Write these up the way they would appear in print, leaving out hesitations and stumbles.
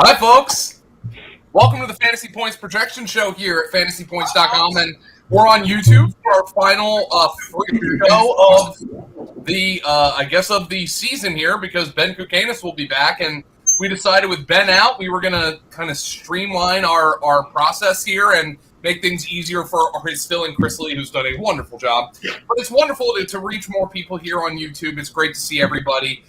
Hi, folks. Welcome to the Fantasy Points Projection Show here at fantasypoints.com, and we're on YouTube for our final show of the, of the season here because Ben Kukanis will be back, and we decided with Ben out, we were going to kind of streamline our process here and make things easier for his fill-in Chris Lee, who's done a wonderful job. But it's wonderful to reach more people here on YouTube. It's great to see everybody.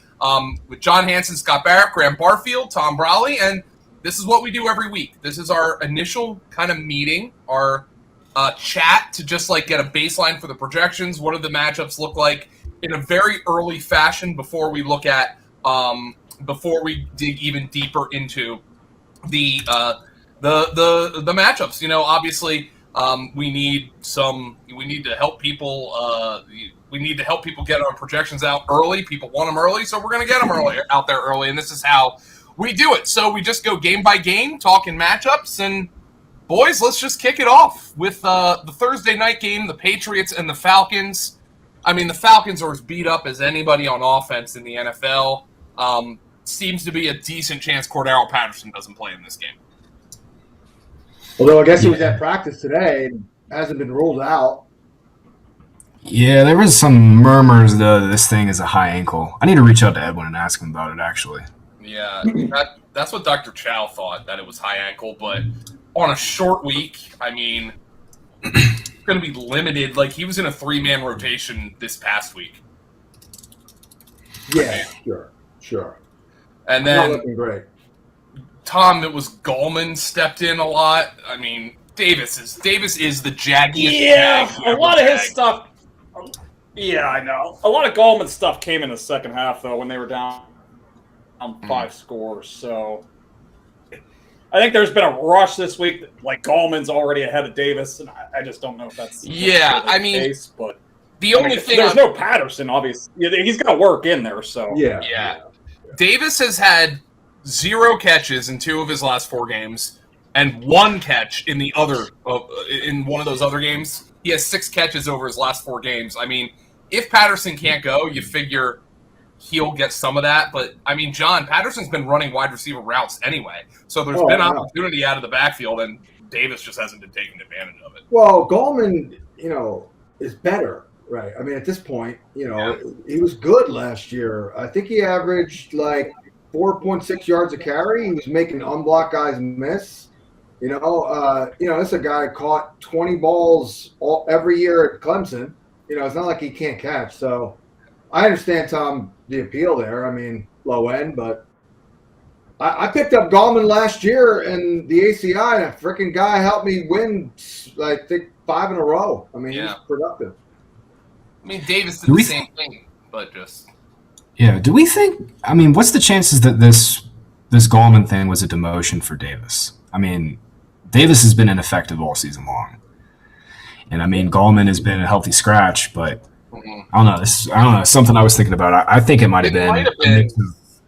With John Hansen, Scott Barrett, Graham Barfield, Tom Brawley, and this is what we do every week. This is our initial kind of meeting, our chat to just like get a baseline for the projections. What do the matchups look like in a very early fashion before we look at before we dig even deeper into the matchups. You know, obviously, we need to help people. We need to help people get our projections out early. People want them early, so we're going to get them out there early, and this is how we do it. So we just go game by game, talking matchups, and boys, let's just kick it off with the Thursday night game, the Patriots and the Falcons. I mean, the Falcons are as beat up as anybody on offense in the NFL. Seems to be a decent chance Cordero Patterson doesn't play in this game. Although I guess he was at practice today and hasn't been ruled out. Yeah, there was some murmurs, though, that this thing is a high ankle. I need to reach out to Edwin and ask him about it, actually. Yeah, that's what Dr. Chow thought, that it was high ankle. But on a short week, I mean, going to be limited. Like, he was in a three-man rotation this past week. Yeah, sure. And then, not looking great. Tom, it was Gallman stepped in a lot. I mean, Davis is the jaggiest. Yeah, a lot of his stuff. Yeah, I know. A lot of Gallman's stuff came in the second half, though, when they were down 5 scores. So I think there's been a rush this week. Like, Gallman's already ahead of Davis, and I just don't know if that's the case. But the only thing there's no Patterson, obviously. He's got to work in there. So yeah. Davis has had 0 catches in 2 of his last 4 games, and 1 catch in the other in one of those other games. He has 6 catches over his last 4 games. I mean, if Patterson can't go, you figure he'll get some of that. But, I mean, John, Patterson's been running wide receiver routes anyway. So there's been opportunity out of the backfield, and Davis just hasn't been taking advantage of it. Well, Gallman, is better, right? I mean, at this point, he was good last year. I think he averaged, 4.6 yards a carry. He was making unblocked guys miss. This is a guy caught 20 balls every year at Clemson. It's not like he can't catch. So I understand, Tom, the appeal there. I mean, low end, but I picked up Gallman last year in the ACI, and a freaking guy helped me win, I think, 5 in a row. I mean, he was productive. I mean, Davis did the same thing, but just... Yeah, do we think – I mean, what's the chances that this Gallman thing was a demotion for Davis? I mean, Davis has been ineffective all season long. And, I mean, Gallman has been a healthy scratch, but I don't know. Something I was thinking about. I think it might have been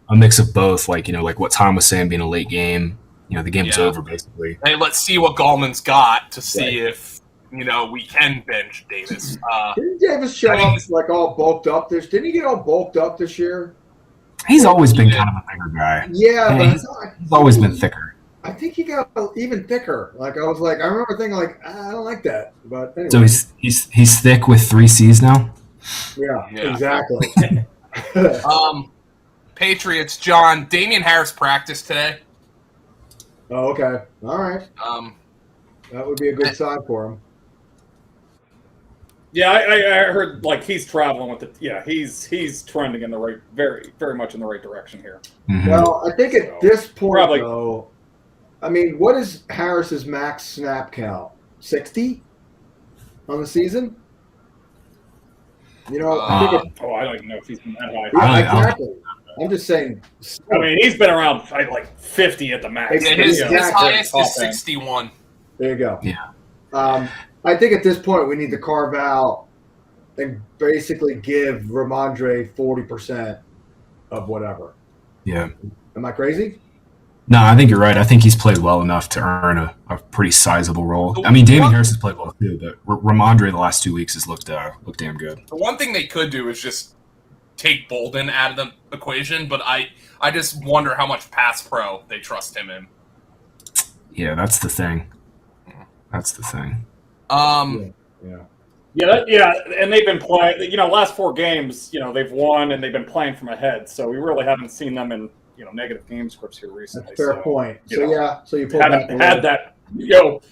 a mix of both, like what Tom was saying, being a late game. The game was over, basically. Hey, let's see what Gallman's got to see if – we can bench Davis. Didn't Davis show up all bulked up this? Didn't he get all bulked up this year? He's always been kind of a bigger guy. Yeah, but he's always been thicker. I think he got even thicker. I remember thinking I don't like that. But anyway. So he's thick with 3 C's now. Yeah. Exactly. Patriots, John. Damian Harris practiced today. Oh, okay. All right. That would be a good sign for him. Yeah, I heard he's traveling with it. Yeah, he's trending in the right, very, very much in the right direction here. Mm-hmm. Well, I think at this point, though, I mean, what is Harris's max snap count? 60 on the season? I don't even know if he's been that high. Yeah, exactly. I'm just saying. I mean, he's been around 50 at the max. Yeah, his highest is 61. There you go. Yeah. I think at this point we need to carve out and basically give Ramondre 40% of whatever. Yeah. Am I crazy? No, I think you're right. I think he's played well enough to earn a pretty sizable role. I mean, Damian Harris has played well too, but Ramondre the last 2 weeks has looked damn good. The one thing they could do is just take Bolden out of equation, but I just wonder how much pass pro they trust him in. Yeah, that's the thing. That's the thing. Yeah, and they've been playing. Last 4 games, they've won and they've been playing from ahead. So we really haven't seen them in negative game scripts here recently. That's a fair point. So you haven't had that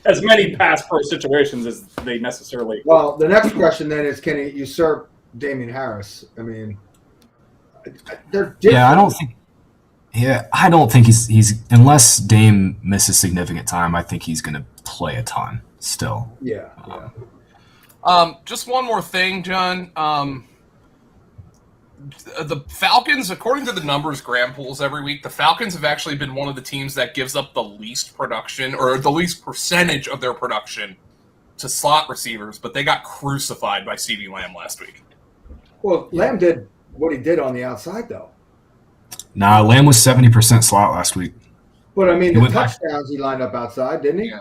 as many pass pro situations as they necessarily. Well, the next question then is, can he usurp Damian Harris? I mean, they're different. I don't think he's unless Dame misses significant time. I think he's going to play a ton still. Yeah. Just one more thing, John. The Falcons, according to the numbers Graham pulls every week, the Falcons have actually been one of the teams that gives up the least production or the least percentage of their production to slot receivers, but they got crucified by CeeDee Lamb last week. Well, Lamb did what he did on the outside, though. Nah, Lamb was 70% slot last week. But, I mean, the touchdowns he lined up outside, didn't he? Yeah.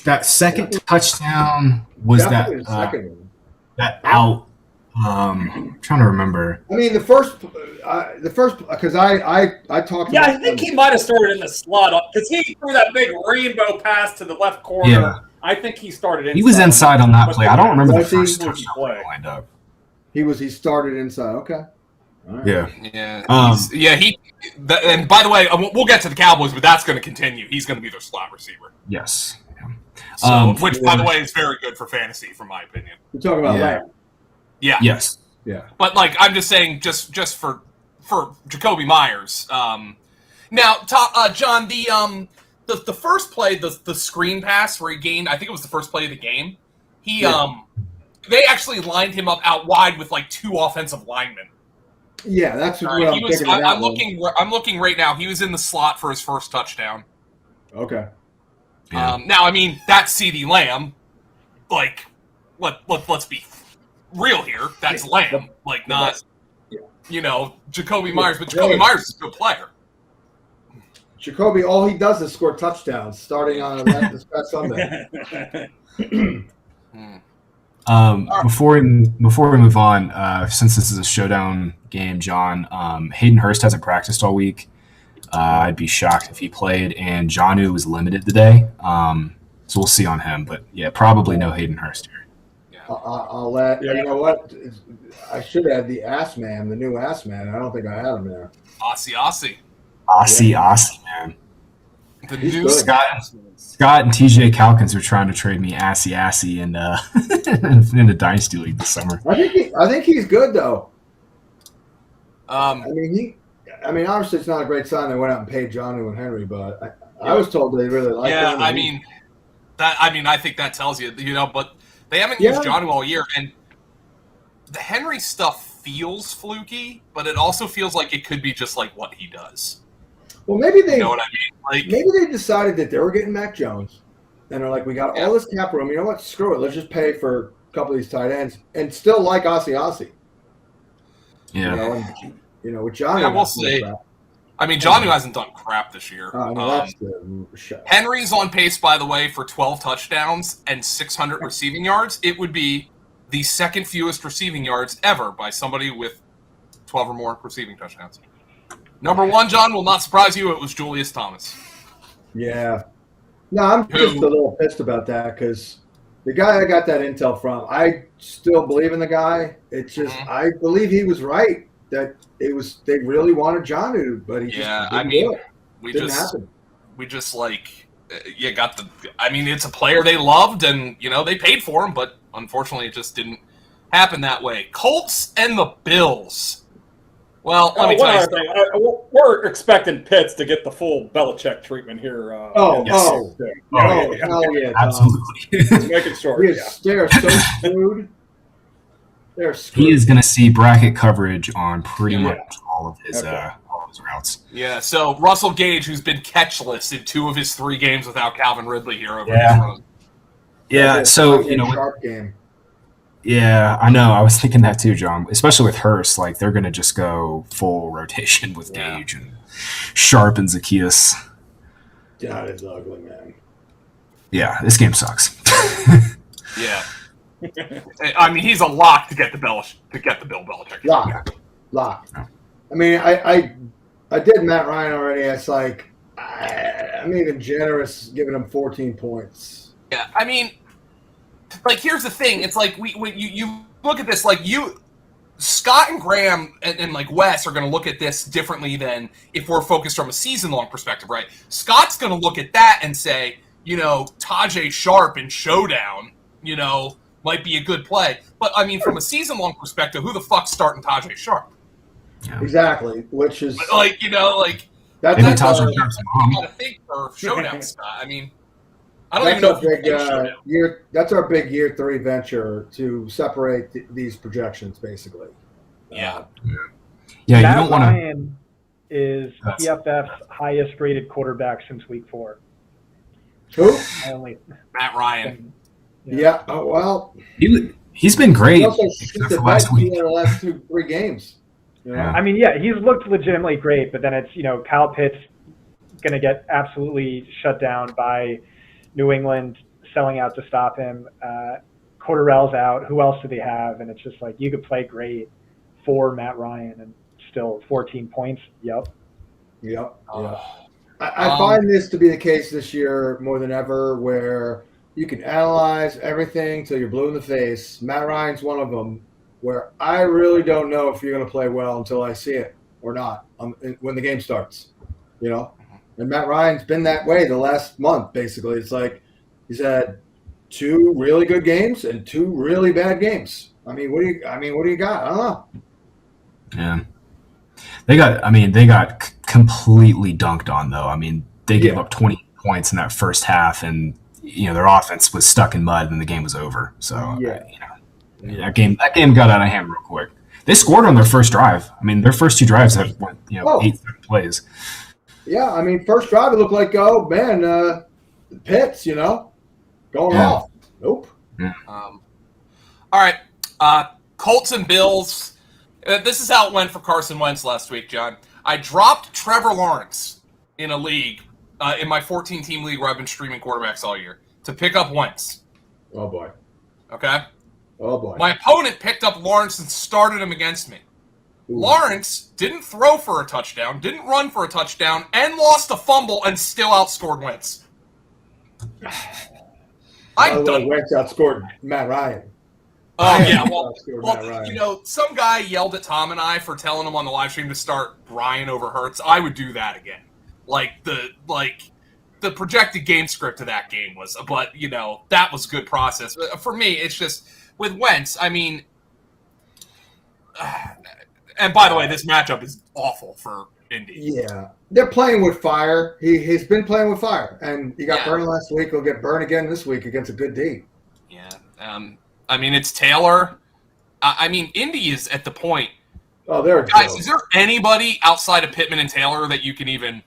That second touchdown was Definitely the second one. That out. I'm trying to remember. I mean, the first because I talked. Yeah, I think he might have started in the slot because he threw that big rainbow pass to the left corner. Yeah. I think he started inside. He was inside on that play. I don't remember the first touchdown play. lined up. He started inside. Okay. All right. Yeah. And by the way, we'll get to the Cowboys, but that's going to continue. He's going to be their slot receiver. Yes. So, which, by the way, is very good for fantasy, from my opinion. We're talking about Lamb. Yeah. Yes. Yeah. But I'm just saying, just for Jacoby Myers. Now, John, the first play, the screen pass where he gained, I think it was the first play of the game. They actually lined him up out wide with 2 offensive linemen. Yeah, that's what I'm thinking. I'm looking right now. He was in the slot for his first touchdown. Okay. Yeah. Now, I mean, that's CeeDee Lamb. Let's be real here. That's Lamb. Not, Jacoby Myers. But Jacoby Myers is a good player. Jacoby, all he does is score touchdowns starting on this past Sunday. Before we move on, since this is a showdown game, John, Hayden Hurst hasn't practiced all week. I'd be shocked if he played, and Jonnu was limited today. So we'll see on him. But, yeah, probably no Hayden Hurst here. Yeah. I'll let you know what? I should have the Ass Man, the new Ass Man. I don't think I had him there. Aussie, man. The new Scott and TJ Calkins are trying to trade me Assy in a Dynasty League this summer. I think he's good, though. I mean, obviously it's not a great sign they went out and paid Jonnu and Henry, but I was told they really liked him. Yeah, I think that tells you, but they haven't used Jonnu all year, and the Henry stuff feels fluky, but it also feels like it could be just what he does. Well, maybe they, you know what I mean? Maybe they decided that they were getting Mac Jones, and they're like, we got all this cap room. You know what? Screw it. Let's just pay for a couple of these tight ends and still like Aussie. Yeah. With Johnny. Yeah, we'll see. I mean, Jonnu hasn't done crap this year. That's the shot. Henry's on pace, by the way, for 12 touchdowns and 600 receiving yards. It would be the second fewest receiving yards ever by somebody with 12 or more receiving touchdowns. Number 1, John, will not surprise you. It was Julius Thomas. Yeah. No, I'm just a little pissed about that because the guy I got that intel from, I still believe in the guy. It's just I believe he was right that they really wanted Jonnu, but he just didn't do it. Didn't happen. It's a player they loved and they paid for him, but unfortunately it just didn't happen that way. Colts and the Bills. Well, let me tell you something. We're expecting Pitts to get the full Belichick treatment here. Absolutely. Just making sure. They're so screwed. He is going to see bracket coverage on pretty much all of his routes. Yeah, so Russell Gage, who's been catchless in 2 of his 3 games without Calvin Ridley here over his run. Yeah, so, sharp game. Yeah, I know. I was thinking that too, John. Especially with Hurst, they're going to just go full rotation with Gage and Sharp and Zacchaeus. God, it's ugly, man. Yeah, this game sucks. Yeah. I mean, he's a lock to get the Bill Belichick. Lock. I mean, I did Matt Ryan already. It's like I'm even generous giving him 14 points. Yeah, I mean, like here's the thing. It's like when you look at this, like Scott and Graham and like Wes are going to look at this differently than if we're focused from a season-long perspective, right? Scott's going to look at that and say, Tajay Sharp in Showdown, might be a good play. But, I mean, from a season-long perspective, who the fuck's starting Tajay Sharp? Yeah. Exactly, which is... That's Tajay Sharp's mom. Got to think for Showdown, Scott. I mean, I don't even know if you Showdown. That's our big year 3 venture to separate these projections, basically. Yeah. Yeah, Matt you don't want Ryan is PFF's highest-rated quarterback since week 4. Who? Matt Ryan. Yeah. Oh, well. He's been great. He also except for last week. The last 2-3 games. Yeah. I mean, yeah, he's looked legitimately great, but then it's, Kyle Pitts going to get absolutely shut down by New England selling out to stop him. Cordarrelle's out. Who else do they have? And it's just like you could play great for Matt Ryan and still 14 points. Yep. I find this to be the case this year more than ever, where you can analyze everything till you're blue in the face. Matt Ryan's one of them, where I really don't know if you're going to play well until I see it or not when the game starts. And Matt Ryan's been that way the last month, basically. It's like he's had 2 really good games and 2 really bad games. I mean, what do you got? I don't know. Yeah. They got completely dunked on, though. I mean, they gave up 20 points in that first half, and their offense was stuck in mud, and the game was over. So that game got out of hand real quick. They scored on their first drive. I mean, their first 2 drives have went 8 plays. Yeah, I mean, first drive it looked like Pitts, going off. Nope. Yeah. All right, Colts and Bills. This is how it went for Carson Wentz last week, John. I dropped Trevor Lawrence in a league, in my 14-team league where I've been streaming quarterbacks all year, to pick up Wentz. Oh, boy. Okay? Oh, boy. My opponent picked up Lawrence and started him against me. Ooh. Lawrence didn't throw for a touchdown, didn't run for a touchdown, and lost a fumble and still outscored Wentz. I'm done. Wentz outscored Matt Ryan. Oh, yeah. Well, some guy yelled at Tom and I for telling him on the live stream to start Brian over Hurts. I would do that again. The projected game script of that game was, but, that was good process. For me, it's just, with Wentz, I mean, and by the way, this matchup is awful for Indy. Yeah. They're playing with fire. He's been playing with fire, and he got burned last week. He'll get burned again this week against a good D. Yeah. I mean, it's Taylor. I mean, Indy is at the point. Oh, there guys. Is there anybody outside of Pittman and Taylor that you can even?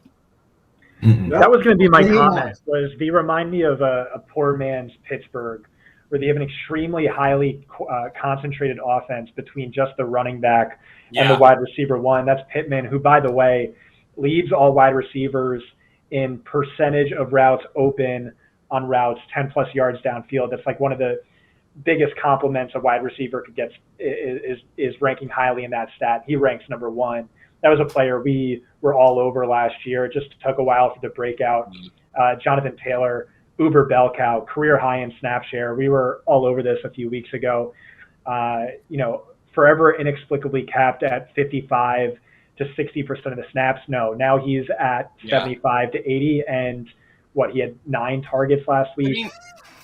That was going to be my comment. Was they remind me of a poor man's Pittsburgh, where they have an extremely highly concentrated offense between just the running back and the wide receiver one. That's Pittman, who, by the way, leads all wide receivers in percentage of routes open on routes 10-plus yards downfield. That's like one of the biggest compliments a wide receiver could get is ranking highly in that stat. He ranks number 1. That was a player we were all over last year. It just took a while for the breakout. Jonathan Taylor, uber bell cow, career high in snap share. We were all over this a few weeks ago. Forever inexplicably capped at 55 to 60% of the snaps. No, now he's at 75 to 80, and he had 9 targets last week. I mean,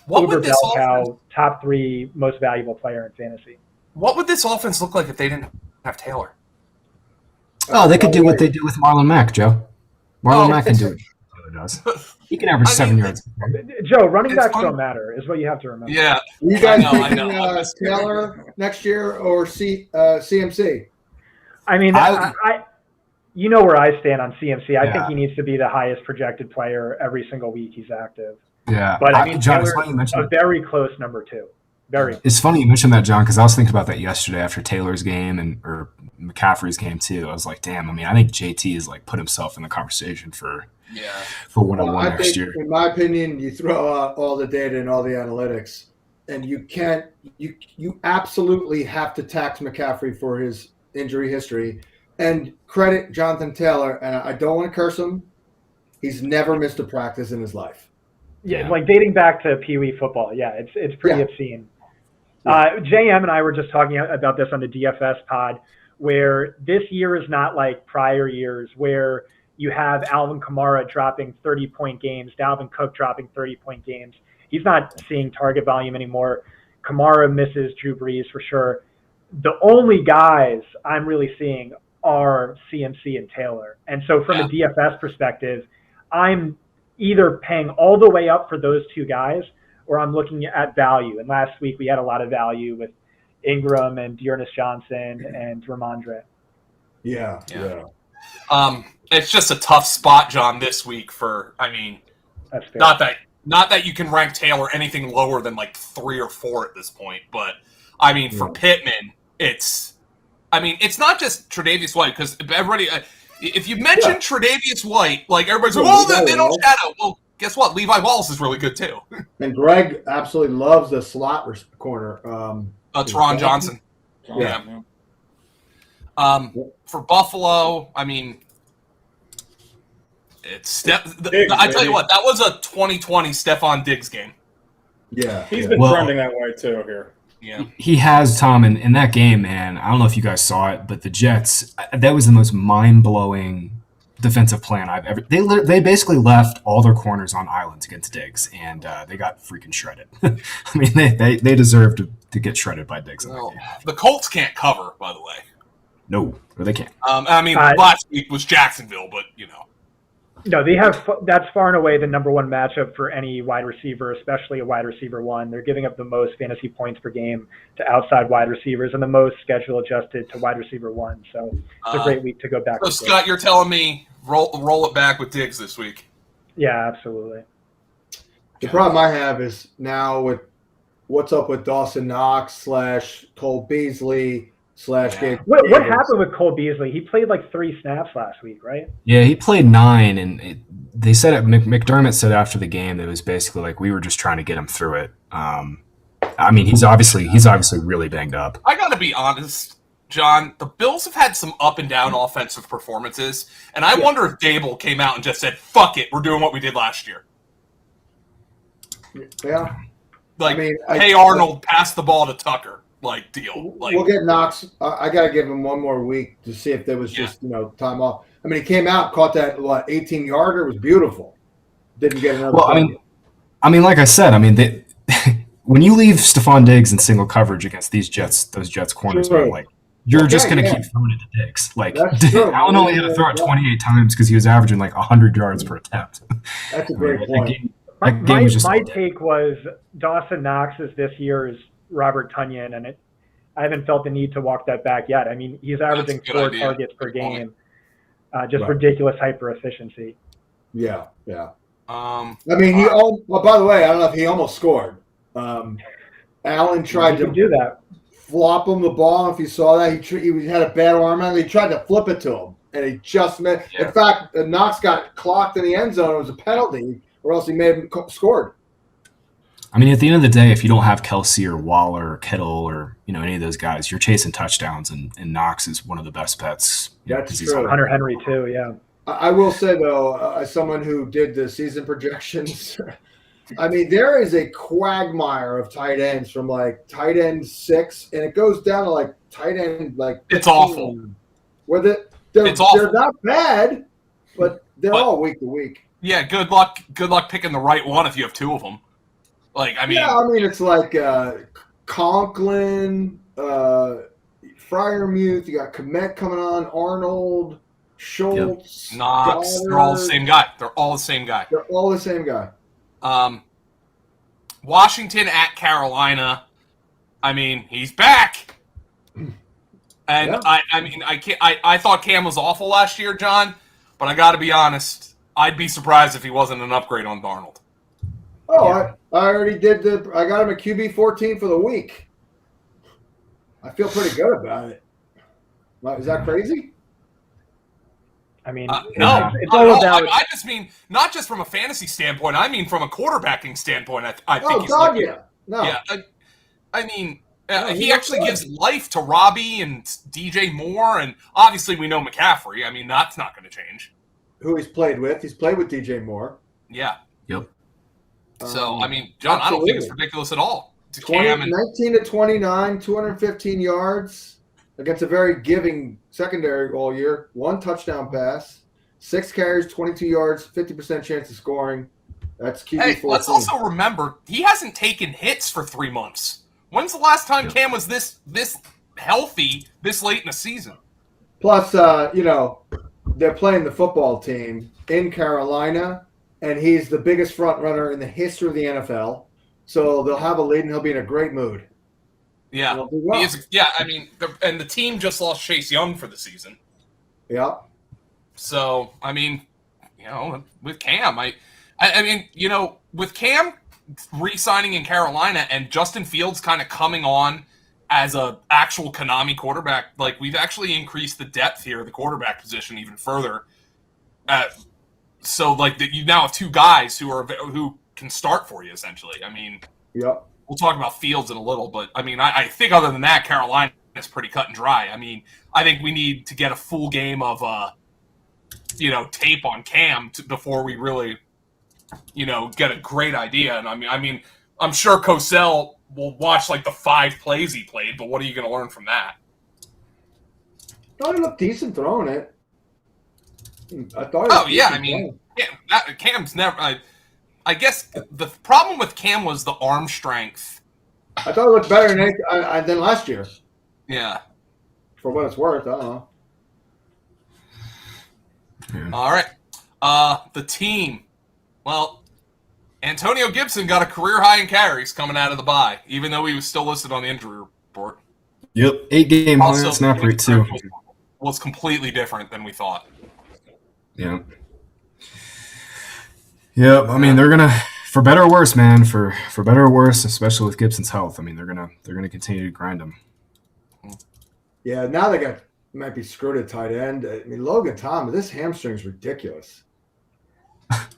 what uber would this bell cow, offense, top 3 most valuable player in fantasy. What would this offense look like if they didn't have Taylor? Oh, they could do what they do with Marlon Mack, Joe. Marlon Mack can do what Taylor does. He can average 7 yards. Joe, running backs don't matter, is what you have to remember. Yeah. You guys picking Taylor next year or CMC? I mean, I you know where I stand on CMC. I think he needs to be the highest projected player every single week he's active. Yeah. But I mean, John, Taylor's a very close number 2. It's funny you mentioned that, John, because I was thinking about that yesterday after Taylor's game or McCaffrey's game too. I was like, damn. I mean, I think JT has put himself in the conversation for 101 next year. In my opinion, you throw out all the data and all the analytics. and you absolutely have to tax McCaffrey for his injury history, and credit Jonathan Taylor. And I don't want to curse him. He's never missed a practice in his life. Yeah, like dating back to Pee Wee football. Yeah, it's pretty obscene. JM and I were just talking about this on the DFS pod, where this year is not like prior years where you have Alvin Kamara dropping 30-point games, Dalvin Cook dropping 30-point games. He's not seeing target volume anymore. Kamara misses Drew Brees for sure. The only guys I'm really seeing are CMC and Taylor. And so from a DFS perspective, I'm either paying all the way up for those two guys or I'm looking at value. And last week we had a lot of value with Ingram and Dearness Johnson and Ramondre. Yeah. It's just a tough spot, John, this week for, I mean, That's fair. not that you can rank Taylor anything lower than like 3 or 4 at this point, but I mean, for Pittman, it's not just Tre'Davious White, because everybody, if you mention Tre'Davious White, like everybody's like, oh, they don't shadow. Well, guess what? Levi Wallace is really good too. And Greg absolutely loves the slot corner. Teron Johnson. Yeah. For Buffalo, I mean, it's I tell you what, that was a 2020 Stephon Diggs game. Yeah, he's been trending that way too here. Yeah, he has, Tom, in that game, man. I don't know if you guys saw it, but the Jets, that was the most mind-blowing defensive plan I've ever. They basically left all their corners on islands against Diggs, and they got freaking shredded. I mean, they deserve to get shredded by Diggs. Well, the Colts can't cover, by the way. No, they can't. I mean, last week was Jacksonville, but you know. No, they have. That's far and away the number one matchup for any wide receiver, especially a wide receiver one. They're giving up the most fantasy points per game to outside wide receivers and the most schedule adjusted to wide receiver one. So it's a great week to go back. So Scott, you're telling me roll it back with Diggs this week? Yeah, absolutely. The problem I have is now with what's up with Dawson Knox / Cole Beasley / Gabe. What happened with Cole Beasley? He played like 3 snaps last week, right? Yeah, he played 9, and they said McDermott said after the game that it was basically like we were just trying to get him through it. I mean, he's obviously really banged up. I got to be honest, John. The Bills have had some up and down offensive performances, and I wonder if Dable came out and just said, "Fuck it, we're doing what we did last year." Yeah, like, hey Arnold, pass the ball to Tucker. Like deal. Like, we'll get Knox. I got to give him one more week to see if there was just time off. I mean, he came out, caught that 18-yarder, was beautiful. Didn't get another. Well, I mean, like I said, I mean, when you leave Stephon Diggs in single coverage against those Jets corners, like you're just going to keep throwing it to Diggs. Like Allen only had to throw it 28 times because he was averaging like 100 yards per attempt. That's a great point. My take was Dawson Knox is this year's Robert Tonyan, and I haven't felt the need to walk that back yet. I mean, he's averaging 4 targets per game, just ridiculous hyper efficiency. Yeah. I mean, by the way, I don't know if he almost scored. Allen tried to do that, flop him the ball. If you saw that, he had a bad arm on it. He tried to flip it to him, and he just missed. Yeah. In fact, Knox got clocked in the end zone. It was a penalty, or else he may have scored. I mean, at the end of the day, if you don't have Kelsey or Waller or Kittle or any of those guys, you're chasing touchdowns, and Knox is one of the best bets. That's true. Hunter Henry too, yeah. I will say though, as someone who did the season projections, I mean, there is a quagmire of tight ends from like tight end 6, and it goes down to like tight end like 15, it's awful. Where they're not bad, but they're all week to week. Yeah, good luck picking the right one if you have 2 of them. Like, I mean, it's like Conklin, Freiermuth. You got Komet coming on, Arnold, Schultz, Knox. Goddard. They're all the same guy. They're all the same guy. Washington at Carolina. I mean, he's back. And I thought Cam was awful last year, John. But I got to be honest, I'd be surprised if he wasn't an upgrade on Darnold. Oh, yeah. I already did I got him a QB 14 for the week. I feel pretty good about it. Is that crazy? I mean, no. It's all about. I just mean not just from a fantasy standpoint. I mean from a quarterbacking standpoint. I think. Oh God, yeah. No. Yeah. I mean, he actually gives life to Robbie and DJ Moore, and obviously we know McCaffrey. I mean, that's not going to change. Who he's played with? He's played with DJ Moore. Yeah. Yep. So I mean, John, absolutely. I don't think it's ridiculous at all. 19 to 29, 215 yards against a very giving secondary all year. 1 touchdown pass, 6 carries, 22 yards, 50% chance of scoring. That's QB 14. Hey, let's also remember he hasn't taken hits for 3 months. When's the last time Cam was this healthy this late in the season? Plus, they're playing the football team in Carolina, and he's the biggest front runner in the history of the NFL. So they'll have a lead, and he'll be in a great mood. Yeah, he is. Yeah, I mean, and the team just lost Chase Young for the season. Yeah. So I mean, with Cam, I mean, with Cam re-signing in Carolina and Justin Fields kind of coming on as a actual Konami quarterback, like we've actually increased the depth here, the quarterback position even further. So like that, you now have 2 guys who can start for you essentially. I mean, yep. We'll talk about Fields in a little, but I mean, I think other than that, Carolina is pretty cut and dry. I mean, I think we need to get a full game of tape on Cam before we really, get a great idea. And I mean, I'm sure Cosell will watch like the 5 plays he played, but what are you going to learn from that? Thought he looked decent throwing it. I thought. Oh yeah, I mean, Cam's never. I guess the problem with Cam was the arm strength. I thought it looked better than last year. Yeah. For what it's worth, I don't know. Yeah. All right. The team. Well, Antonio Gibson got a career high in carries coming out of the bye, even though he was still listed on the injury report. Yep. 8-game high snap rate, too. Was completely different than we thought. Yeah. Yep. I mean, they're gonna, for better or worse, man. For better or worse, especially with Gibson's health. I mean, they're gonna continue to grind him. Yeah. Now they might be screwed at tight end. I mean, Logan Thomas, this hamstring's ridiculous.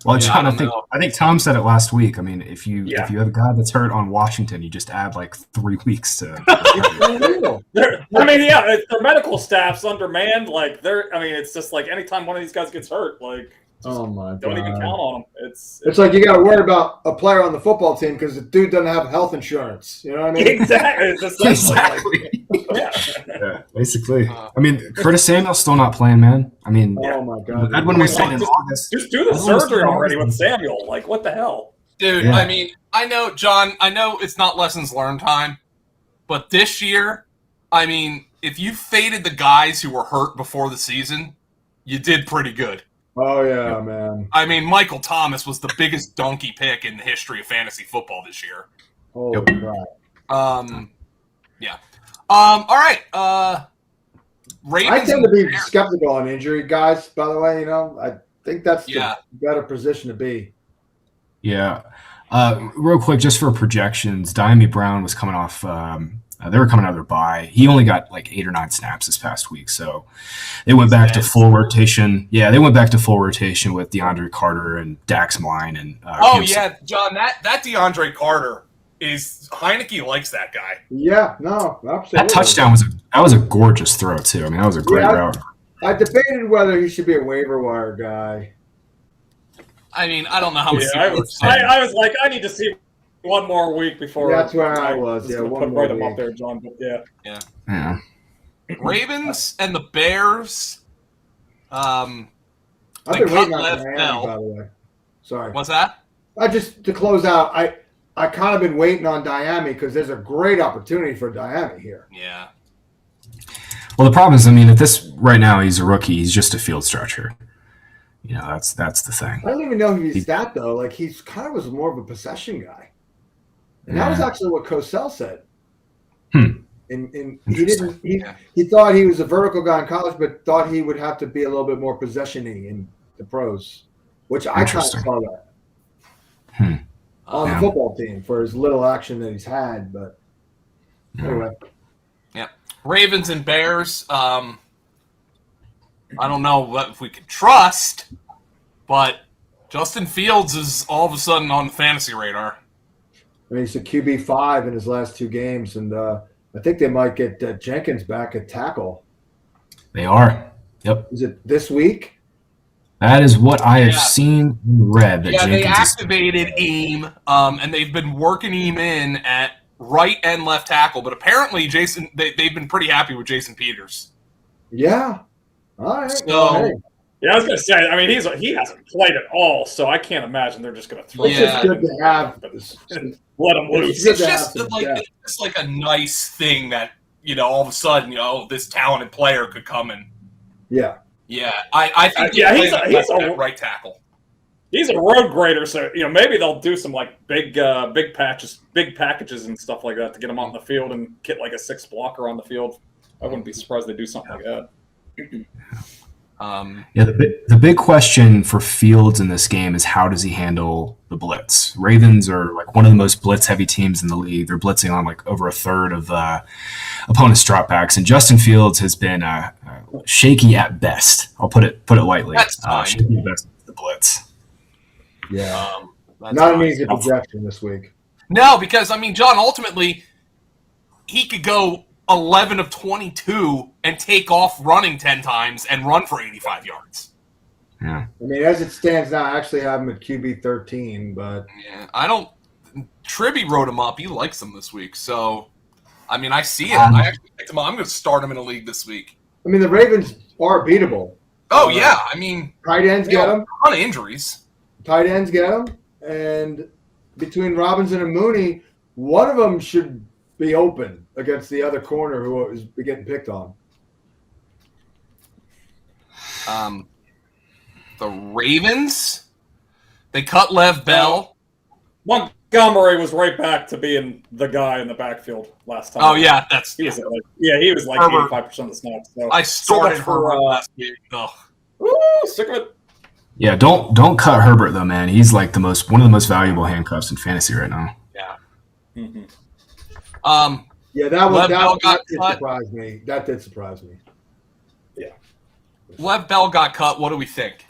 Well, John, I think Tom said it last week. I mean, if you have a guy that's hurt on Washington, you just add like 3 weeks to. Their medical staff's undermanned. Like it's just like anytime one of these guys gets hurt, like. Oh my God! Don't even count on him. It's like you got to worry about a player on the football team because the dude doesn't have health insurance. You know what I mean? Exactly. Exactly. Yeah, basically. I mean, Curtis Samuel's still not playing, man. I mean, oh my God! Edwin was saying in August. Just do the surgery already with Samuel. Like, what the hell, dude? Yeah. I mean, I know, John. I know it's not lessons learned time, but this year, I mean, if you faded the guys who were hurt before the season, you did pretty good. Oh, yeah, man. I mean, Michael Thomas was the biggest donkey pick in the history of fantasy football this year. Holy crap. Yeah. All right. Ravens. I tend to be skeptical on injury, guys, by the way. I think that's the better position to be. Yeah. Real quick, just for projections, Diami Brown was coming off they were coming out of their bye. He only got like 8 or 9 snaps this past week, so they went back to full rotation. Yeah, they went back to full rotation with DeAndre Carter and Dax Mine and. John, that DeAndre Carter is Heineke likes that guy. Yeah, no, absolutely. That touchdown was a gorgeous throw too. I mean, that was a great route. I debated whether he should be a waiver wire guy. I mean, I don't know how much. I was like, I need to see. One more week before. That's where I was. Yeah, one more week. Up there, John. But yeah. Ravens and the Bears. I've been waiting on Diami, by the way. Sorry. What's that? To close out, I kind of been waiting on Diami because there's a great opportunity for Diami here. Yeah. Well, the problem is, I mean, if this right now he's a rookie, he's just a field stretcher. That's the thing. I don't even know who he's that though. Like he's kind of was more of a possession guy. And that was actually what Cosell said. And he thought he was a vertical guy in college, but thought he would have to be a little bit more possession-y in the pros, which I kind of saw that on the football team for his little action that he's had. But anyway. Yeah. Ravens and Bears. I don't know if we can trust, but Justin Fields is all of a sudden on the fantasy radar. I mean, he's a QB5 in his last 2 games, and I think they might get Jenkins back at tackle. They are. Yep. Is it this week? That is what I have seen and read. That they Jenkins activated Eam, and they've been working Eam in at right and left tackle. But apparently, they've been pretty happy with Jason Peters. Yeah. All right. So, yeah, I was gonna say. I mean, he hasn't played at all, so I can't imagine they're just gonna throw. It's just good to have. Let him loose. It's just like a nice thing that all of a sudden this talented player could come and. Yeah. Yeah, I think he's a right tackle. He's a road grader, so maybe they'll do some like big packages and stuff like that to get him on the field and get like a 6th blocker on the field. I wouldn't be surprised they do something like that. The big question for Fields in this game is how does he handle the blitz? Ravens are like one of the most blitz-heavy teams in the league. They're blitzing on like over a third of opponents' dropbacks, and Justin Fields has been shaky at best. I'll put it lightly. That's fine. Shaky at best with the blitz. Yeah, not an easy projection this week. No, because John, ultimately, he could go 11 of 22 and take off running 10 times and run for 85 yards. Yeah. I mean, as it stands now, I actually have him at QB 13, but I don't. Tribby wrote him up. He likes him this week, so I see it. I actually picked him up. I'm going to start him in a league this week. I mean, the Ravens are beatable. Oh yeah, tight ends get them. A ton of injuries. Tight ends get them, and between Robinson and Mooney, one of them should be open against the other corner who is getting picked on. The Ravens, they cut Lev Bell. Montgomery was right back to being the guy in the backfield last time. Oh yeah, he was like 85% of the snaps. So I started Herbert last game. Ooh, sick of it. Yeah, don't cut Herbert though, man. He's like one of the most valuable handcuffs in fantasy right now. Yeah. Mm-hmm. Yeah, that did surprise me. That did surprise me. Yeah. Lev Bell got cut. What do we think?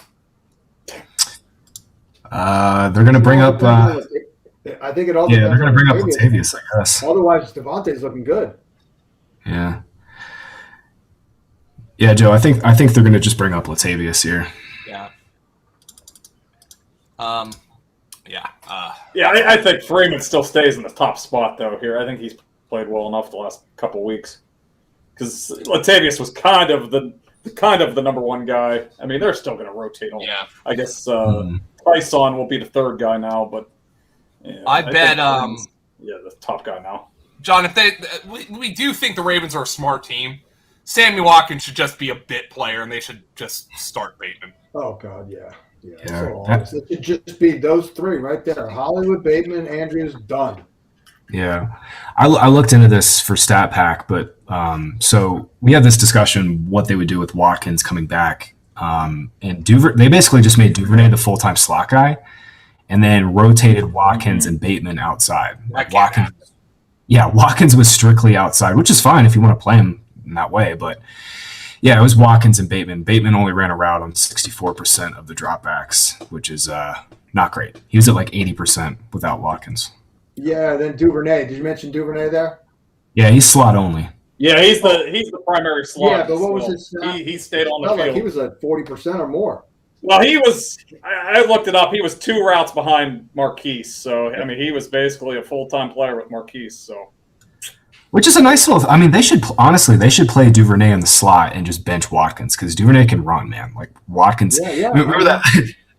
They're going to bring up. I think it all. Yeah, they're going to bring up Latavius, I guess. Otherwise, Devontae's looking good. Yeah. Yeah, Joe. I think they're going to just bring up Latavius here. Yeah. I think Freeman still stays in the top spot though. Here, I think he's played well enough the last couple weeks because Latavius was kind of the number one guy. I mean, they're still going to rotate on. Yeah. I guess Tyson will be the third guy now, but I bet the top guy now. John, if we do think the Ravens are a smart team, Sammy Watkins should just be a bit player, and they should just start Bateman. Oh God, yeah. Yeah. So it should just be those 3 right there: Hollywood, Bateman, Andrews, done. Yeah, I looked into this for Stat Pack, but so we had this discussion what they would do with Watkins coming back, and they basically just made Duvernay the full-time slot guy, and then rotated Watkins and Bateman outside. Watkins was strictly outside, which is fine if you want to play him in that way, but yeah, it was Watkins and Bateman. Bateman only ran a route on 64% of the dropbacks, which is not great. He was at like 80% without Watkins. Yeah, then Duvernay. Did you mention Duvernay there? Yeah, he's slot only. Yeah, he's the primary slot. Yeah, but what was his snap? He stayed on the felt field. like he was at 40% or more. Well, he was. I looked it up. He was 2 routes behind Marquise. So I mean, he was basically a full-time player with Marquise. So. Which is a nice little. I mean, they should play Duvernay in the slot and just bench Watkins because Duvernay can run, man. Like Watkins. Yeah. I mean, remember that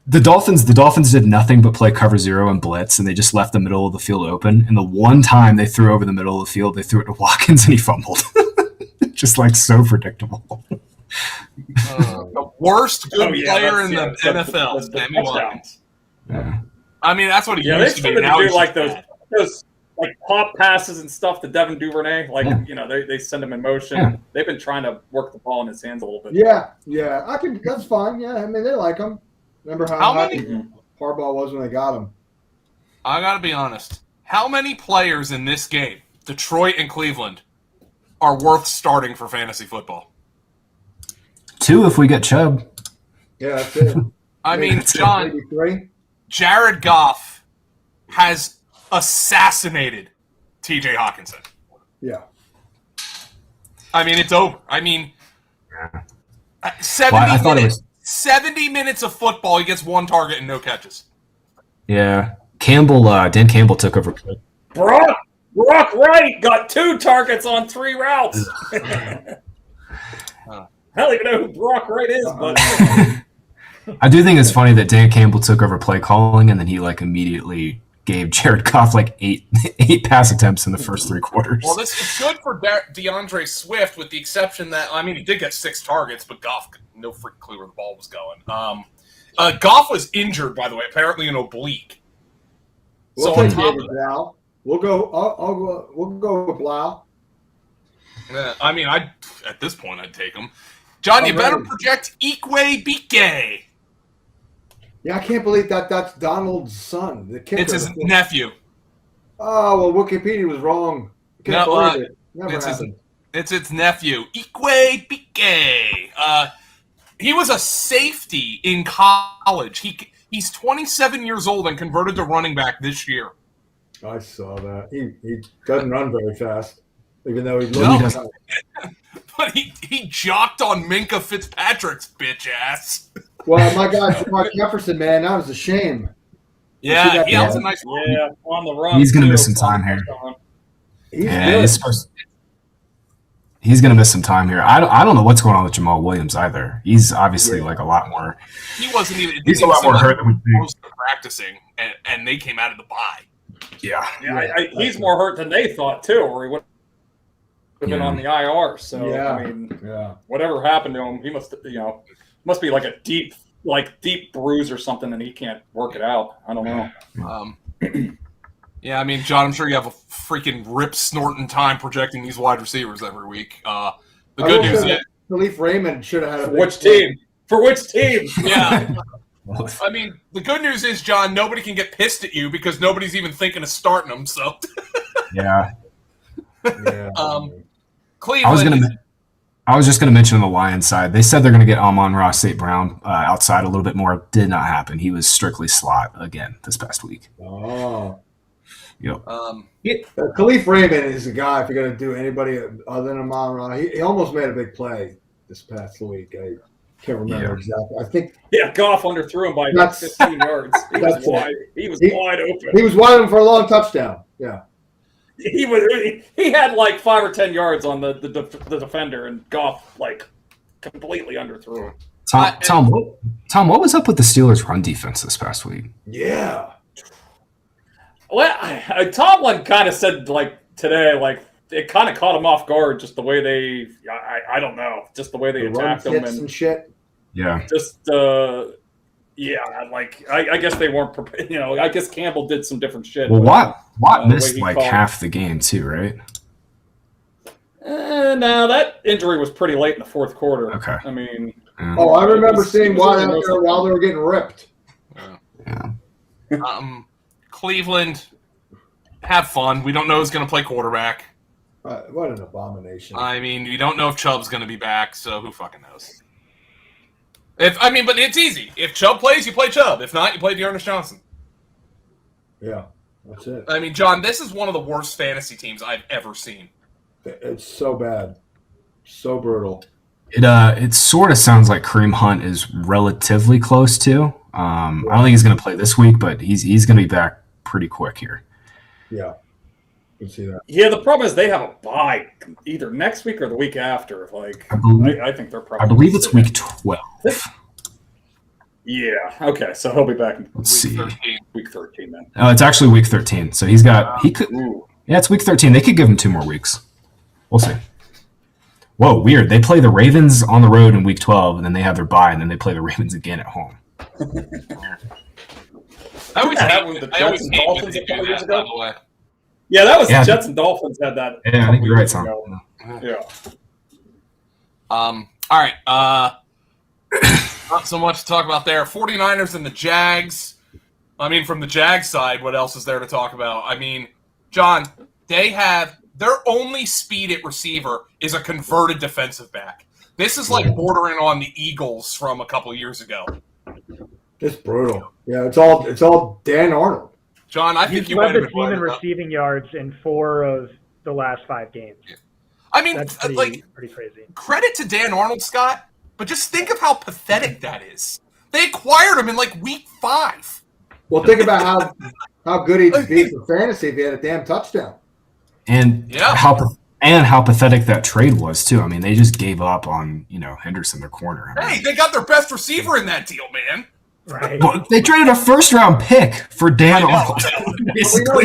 the Dolphins did nothing but play cover 0 and blitz, and they just left the middle of the field open. And the one time they threw over the middle of the field, they threw it to Watkins and he fumbled. Just like so predictable. The worst good player in the NFL, Sammy Watkins. Yeah. I mean, that's what he used to be. They Now do like those like pop passes and stuff to Devin Duvernay. Like, they send him in motion. Yeah. They've been trying to work the ball in his hands a little bit. Yeah. That's fine. Yeah, I mean, they like him. Remember how many Harbaugh was when they got him? I got to be honest. How many players in this game, Detroit and Cleveland, are worth starting for fantasy football? 2 if we get Chubb. Yeah, that's it. I mean, John, maybe 3. Jared Goff has assassinated T.J. Hawkinson. Yeah. I mean, it's over. I mean, 70 minutes of football, he gets one target and no catches. Yeah. Dan Campbell took over. Brock Wright got 2 targets on 3 routes. I don't even know who Brock Wright is, but I do think it's funny that Dan Campbell took over play calling and then he immediately gave Jared Goff 8 pass attempts in the first 3 quarters. Well, it's good for DeAndre Swift, with the exception that he did get 6 targets, but Goff no freaking clue where the ball was going. Goff was injured, by the way, apparently an oblique. We'll take David Blau. We'll go. We'll go with Blau. At this point, I'd take him. John, you better project Ikwe Bike. Yeah, I can't believe that's Donald's son, the kicker. It's his nephew. Oh, well, Wikipedia was wrong. Can't believe it. Never happened. It's its nephew, Ikwe Bike. He was a safety in college. He's 27 years old and converted to running back this year. I saw that. He doesn't run very fast, even though he looks. No. But he jocked on Minka Fitzpatrick's bitch ass. Well, my guy, Mark Jefferson, man, that was a shame. Yeah, he was a nice run. Yeah, on the run. He's going to miss some time here. He's going to miss some time here. I don't know what's going on with Jamal Williams either. He's obviously a lot more. He wasn't even. He's a lot more hurt than we think. Practicing, and they came out of the bye. Yeah. He's more hurt than they thought too, or he would have been on the IR. So whatever happened to him, he must be like a deep bruise or something, and he can't work it out. I don't know. John, I'm sure you have a freaking rip snorting time projecting these wide receivers every week. The good news is Khalif Raymond should have had For which team? Yeah. The good news is, John, nobody can get pissed at you because nobody's even thinking of starting them. So yeah. Cleveland. I was just going to mention on the Lions side, they said they're going to get Amon-Ra St. Brown outside a little bit more. Did not happen. He was strictly slot again this past week. Oh. Yep. Khalif Raymond is a guy, if you're going to do anybody other than Amon-Ra, he almost made a big play this past week. I can't remember exactly. I think. Yeah, Goff underthrew him by 15 yards. He was wide open. He was wide open for a long touchdown. Yeah. He had 5 or 10 yards on the defender, and Goff completely underthrew him. Tom, what was up with the Steelers' run defense this past week? Yeah. Well, Tomlin kind of said today, it kind of caught him off guard, just the way they. I don't know, just the way they attacked him and shit. Yeah. Just I guess they weren't prepared. I guess Campbell did some different shit. Well, Watt missed half the game too, right? No, that injury was pretty late in the fourth quarter. Okay. I remember seeing Watt out there while they were getting ripped. Yeah. Cleveland, have fun. We don't know who's going to play quarterback. What an abomination. We don't know if Chubb's going to be back, so who fucking knows? But it's easy. If Chubb plays, you play Chubb. If not, you play Dearness Johnson. Yeah, that's it. John, this is one of the worst fantasy teams I've ever seen. It's so bad. So brutal. It sort of sounds like Kareem Hunt is relatively close to. I don't think he's going to play this week, but he's going to be back pretty quick here. Yeah. You can see that. Yeah, the problem is they have a bye either next week or the week after. I think they're probably. I believe it's week 12. Yeah. Okay. So he'll be back in week 13 then. Oh, it's actually week 13. So he's got it's week 13. They could give him 2 more weeks. We'll see. Whoa, weird. They play the Ravens on the road in week 12, and then they have their bye, and then they play the Ravens again at home. I always hate the Jets and Dolphins a couple years ago. Yeah, that was the Jets and Dolphins had that. Yeah, I think you're right, Tom. Yeah. All right. Not so much to talk about there. 49ers and the Jags. From the Jags side, what else is there to talk about? John, they have their only speed at receiver is a converted defensive back. This is bordering on the Eagles from a couple years ago. It's brutal. Yeah, it's all Dan Arnold. John, I think He's you led might have the been team right in about- receiving yards in 4 of the last 5 games. I mean, That's pretty, like, pretty crazy. credit to Dan Arnold, Scott, but just think of how pathetic that is. They acquired him in like week 5. Well, think about how good he'd be for fantasy if he had a damn touchdown. And Yeah. how pathetic that trade was too. I mean, they just gave up on Henderson, their corner. I mean, Hey, they got their best receiver in that deal, man. Right. well, they traded a first-round pick for Dan I know. Arnold. Well, Basically.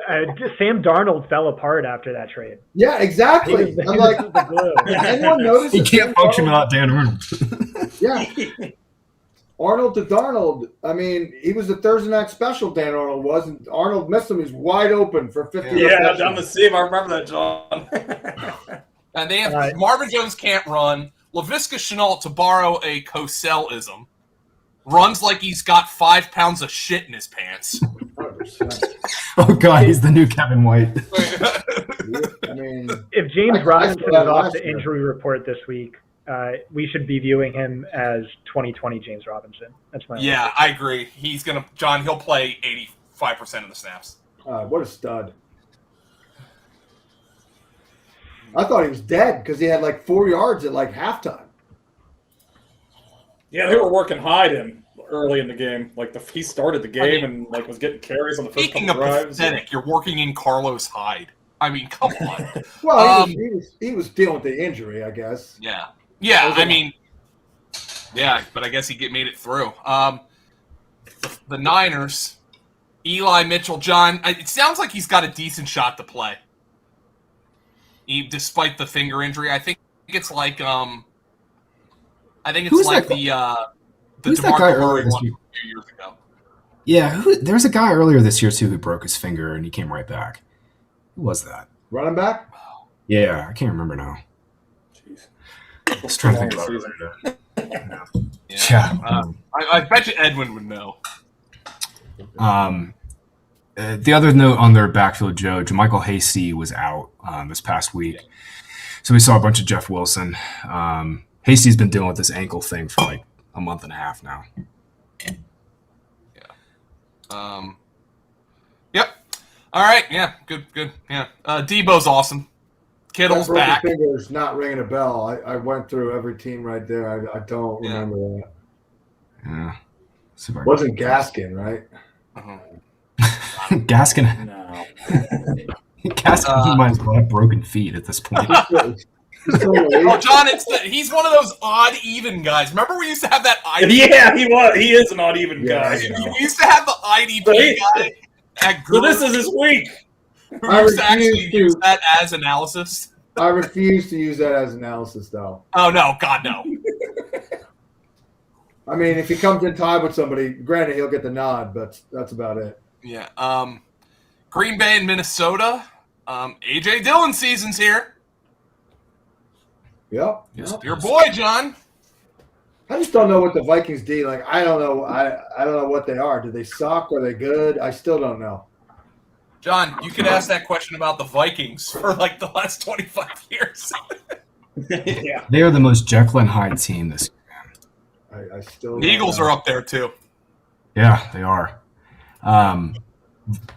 And Sam Darnold fell apart after that trade. Yeah, exactly. I'm like, the glue. anyone notice? He that can't Sam function Darnold- without Dan Arnold. Yeah. Arnold to Darnold. I mean, he was a Thursday night special, Dan Arnold was, and Arnold missed him. He's wide open for 50 Yeah, receptions. down the seam. I remember that, John. And they have Right. Marvin Jones can't run. Laviska Shenault, to borrow a Cosell-ism, runs like he's got 5 pounds of shit in his pants. 100%. Oh God, he's the new Kevin White. I mean, If James I Robinson saw that is off last the year. injury report this week, we should be viewing him as 2020 James Robinson. That's my Yeah, I agree. John, he'll play 85% of the snaps. what a stud. I thought he was dead because he had like 4 yards at like halftime. Yeah, they were working Hyde in early in the game. Like he started the game and like was getting carries on the first Speaking couple of drives. pathetic, you're working in Carlos Hyde. I mean, come on. Well, he was dealing with the injury, I guess. Yeah. Yeah, I mean, yeah, but I guess he made it through. The Niners, Eli Mitchell, John, it sounds like he's got a decent shot to play. Despite the finger injury, I think it's like Who's like that the Who's that guy DeMarco Murray earlier this one week? a few years ago. Yeah, there's a guy earlier this year too who broke his finger and he came right back. Who was that? Running back? Yeah, I can't remember now. Jeez. I was trying to think about it. Yeah. I bet you Edwin would know. The other note on their backfield, Joe, Jermichael Hasty was out this past week. So we saw a bunch of Jeff Wilson. Hasty's been dealing with this ankle thing for like a month and a half now. Yep. All right. Yeah. Good. Yeah. Debo's awesome. Kittle's That broken back. finger is not ringing a bell. I went through every team right there. I don't Yeah. remember that. Yeah. See if I can- Wasn't Gaskin, right? Uh-huh. Gaskin. No. Gaskin, he might as well have broken feet at this point. Oh, John, he's one of those odd even guys. Remember we used to have that IDP? Yeah, he was. He is an odd even Yeah, guy. We used to have the IDP guy at So this Guru is his week. who I used to actually refuse to- use that as analysis. I refuse to use that as analysis, though. Oh, no. God, no. I mean, if he comes in tied with somebody, granted, he'll get the nod, but that's about it. Yeah. Green Bay and Minnesota. A.J. Dillon season's here. Yep. Yes. Yep. Your boy, John. I just don't know what the Vikings do. Like, I don't know. I don't know what they are. Do they suck? Are they good? I still don't know. John, you could ask that question about the Vikings for like the last 25 years. Yeah. They are the most Jekyll and Hyde team this year. I still. The Eagles are up there, too. Yeah, they are.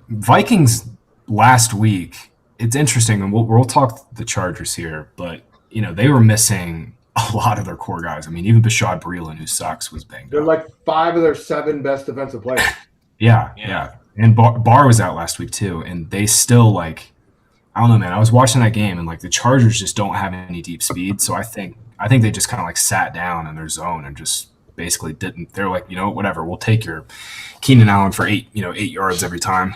Vikings last week, it's interesting, and we'll talk the Chargers here, but they were missing a lot of their core guys. I mean, even Bashad Breeland, who sucks, was banged They're up. like 5 of their 7 best defensive players. Yeah. And Barr was out last week too, and they still I don't know, man. I was watching that game, and the Chargers just don't have any deep speed, so I think they just kind of sat down in their zone and just basically didn't. They're like, whatever, we'll take your Keenan Allen for 8 yards every time.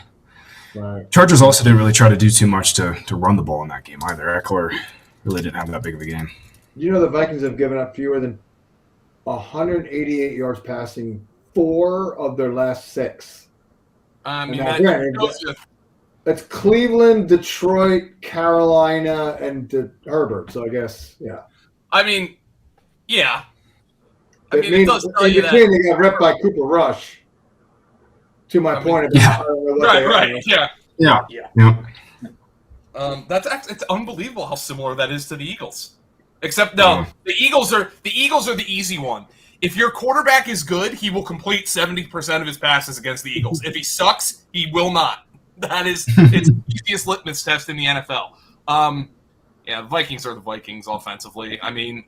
Right. Chargers also didn't really try to do too much to run the ball in that game either. Eckler really didn't have that big of a game. The Vikings have given up fewer than 188 yards passing 4 of their last 6. I mean, And that granted, shows you. That's Cleveland, Detroit, Carolina, and Herbert. So I guess, yeah. I mean, yeah. I It mean, means it does tell in you that. between they got ripped by Cooper Rush. To my point about yeah. I don't know what they are. Right, yeah. Yeah. It's unbelievable how similar that is to the Eagles. Except no, the Eagles are the easy one. if your quarterback is good, he will complete 70% of his passes against the Eagles. If he sucks, he will not. That is it's the easiest litmus test in the NFL. The Vikings are the Vikings offensively. I mean,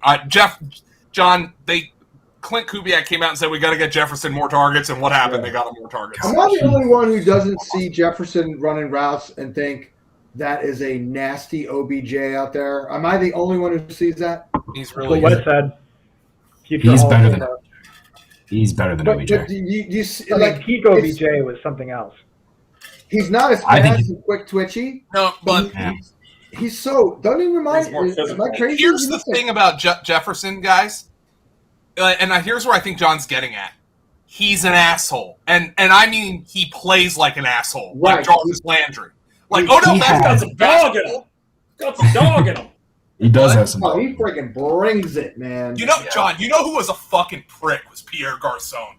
Clint Kubiak came out and said we got to get Jefferson more targets, and what happened? They got him more targets. Am I the only one who doesn't see Jefferson running routes and think that is a nasty OBJ out there? Am I the only one who sees that? He's really What good. it said. He's better than He's better than OBJ. But you see, like peak OBJ was something else. He's not as fast and quick twitchy. No, but he's so. Don't even remind He's more me. Am I physical. crazy? here's the thing about Jefferson, guys, and here's where I think John's getting at. He's an asshole, and I mean he plays like an asshole, like Jarvis Landry. Like Odell Beckham got some dog in him. Got some dog in him. He does have some. Oh, he freaking brings it, man. John, you know who was a fucking prick was Pierre Garçon.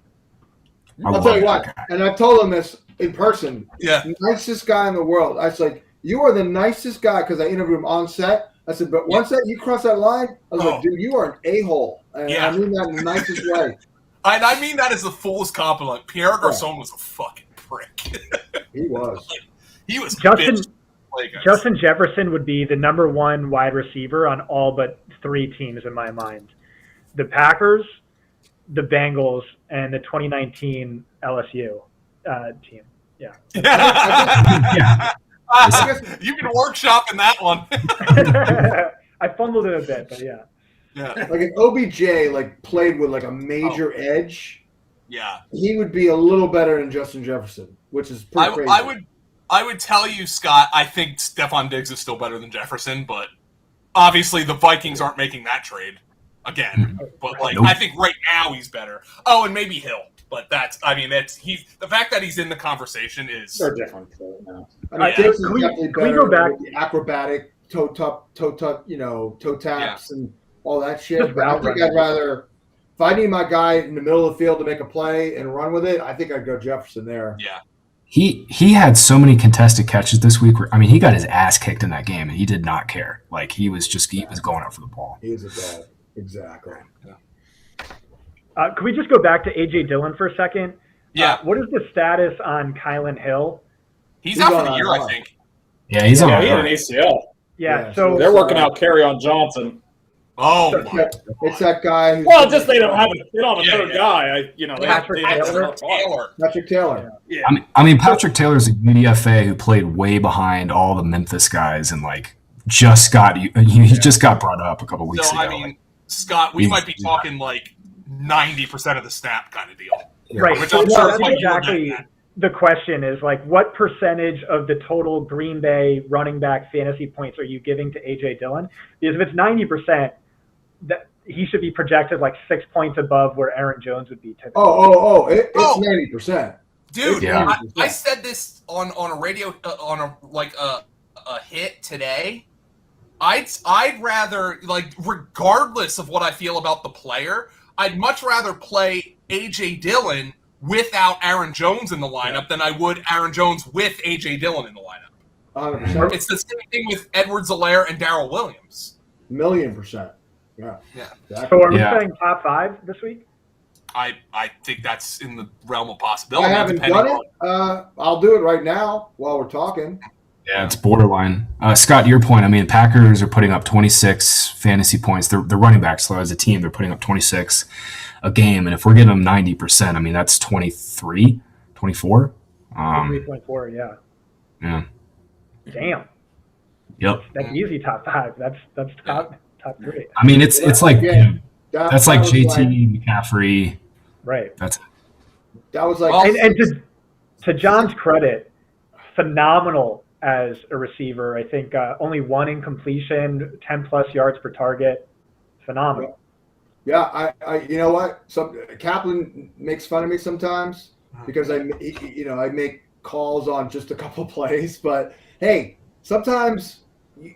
I'll tell you what, and I told him this in person. Yeah. Nicest guy in the world. I was like, you are the nicest guy, because I interviewed him on set. I said, but once that you cross that line, I was like, dude, you are an a-hole. And I mean that in the nicest way. And I mean that as the fullest compliment. Pierre Garçon was a fucking prick. He was. He was Justin Jefferson would be the number one wide receiver on all but 3 teams in my mind. The Packers, the Bengals, and the 2019 LSU team. Yeah. You can workshop in that one. I fumbled it a bit, but yeah. Yeah. Like if OBJ played with a major edge, he would be a little better than Justin Jefferson, which is pretty crazy. I would tell you, Scott, I think Stephon Diggs is still better than Jefferson, but obviously the Vikings aren't making that trade again. But I think right now he's better. Oh, and maybe Hill. But the fact that he's in the conversation is they're different now. I mean, Diggs is definitely can we better go back? with the acrobatic toe taps and all that shit. But I think I'd rather, if I need my guy in the middle of the field to make a play and run with it, I think I'd go Jefferson there. Yeah. He had so many contested catches this week. He got his ass kicked in that game, and he did not care. He was going up for the ball. He is a dog. Exactly. Yeah. Can we just go back to A.J. Dillon for a second? Yeah. What is the status on Kylan Hill? He's out for the year, I think. Yeah, he's on. He had an ACL. Yeah, so they're working out Kerryon Johnson. Oh, it's that guy. Well, just they don't have a third guy. Patrick Taylor. Yeah. Patrick Taylor's a UDFA who played way behind all the Memphis guys and just got brought up a couple weeks ago. Scott, we might be talking 90% of the snap kind of deal. Right. Which So I'm sure that's exactly the question is what percentage of the total Green Bay running back fantasy points are you giving to A.J. Dillon? Because if it's 90%, that he should be projected 6 points above where Aaron Jones would be typically. It's 90%. Dude, I said this on a radio on a hit today. I'd rather regardless of what I feel about the player, I'd much rather play A.J. Dillon without Aaron Jones in the lineup than I would Aaron Jones with A.J. Dillon in the lineup. 100%. It's the same thing with Edwards-Helaire and Darrell Williams. 1,000,000%. Yeah. So are we saying top 5 this week? I think that's in the realm of possibility. I haven't done it. I'll do it right now while we're talking. Yeah, it's borderline. Scott, to your point, Packers are putting up 26 fantasy points. They're running backs, so as a team, they're putting up 26 a game. And if we're getting them 90%, that's 23, 24. 3.4, yeah. Yeah. Damn. Yep. That's easy top 5. That's top 3. It's that's like JT, like, McCaffrey. Right. That's it. That was like, and to John's credit, phenomenal as a receiver. I think only 1 incompletion, 10+ yards per target. Phenomenal. Yeah, I you know what? Kaplan makes fun of me sometimes because I make calls on just a couple plays, but hey, sometimes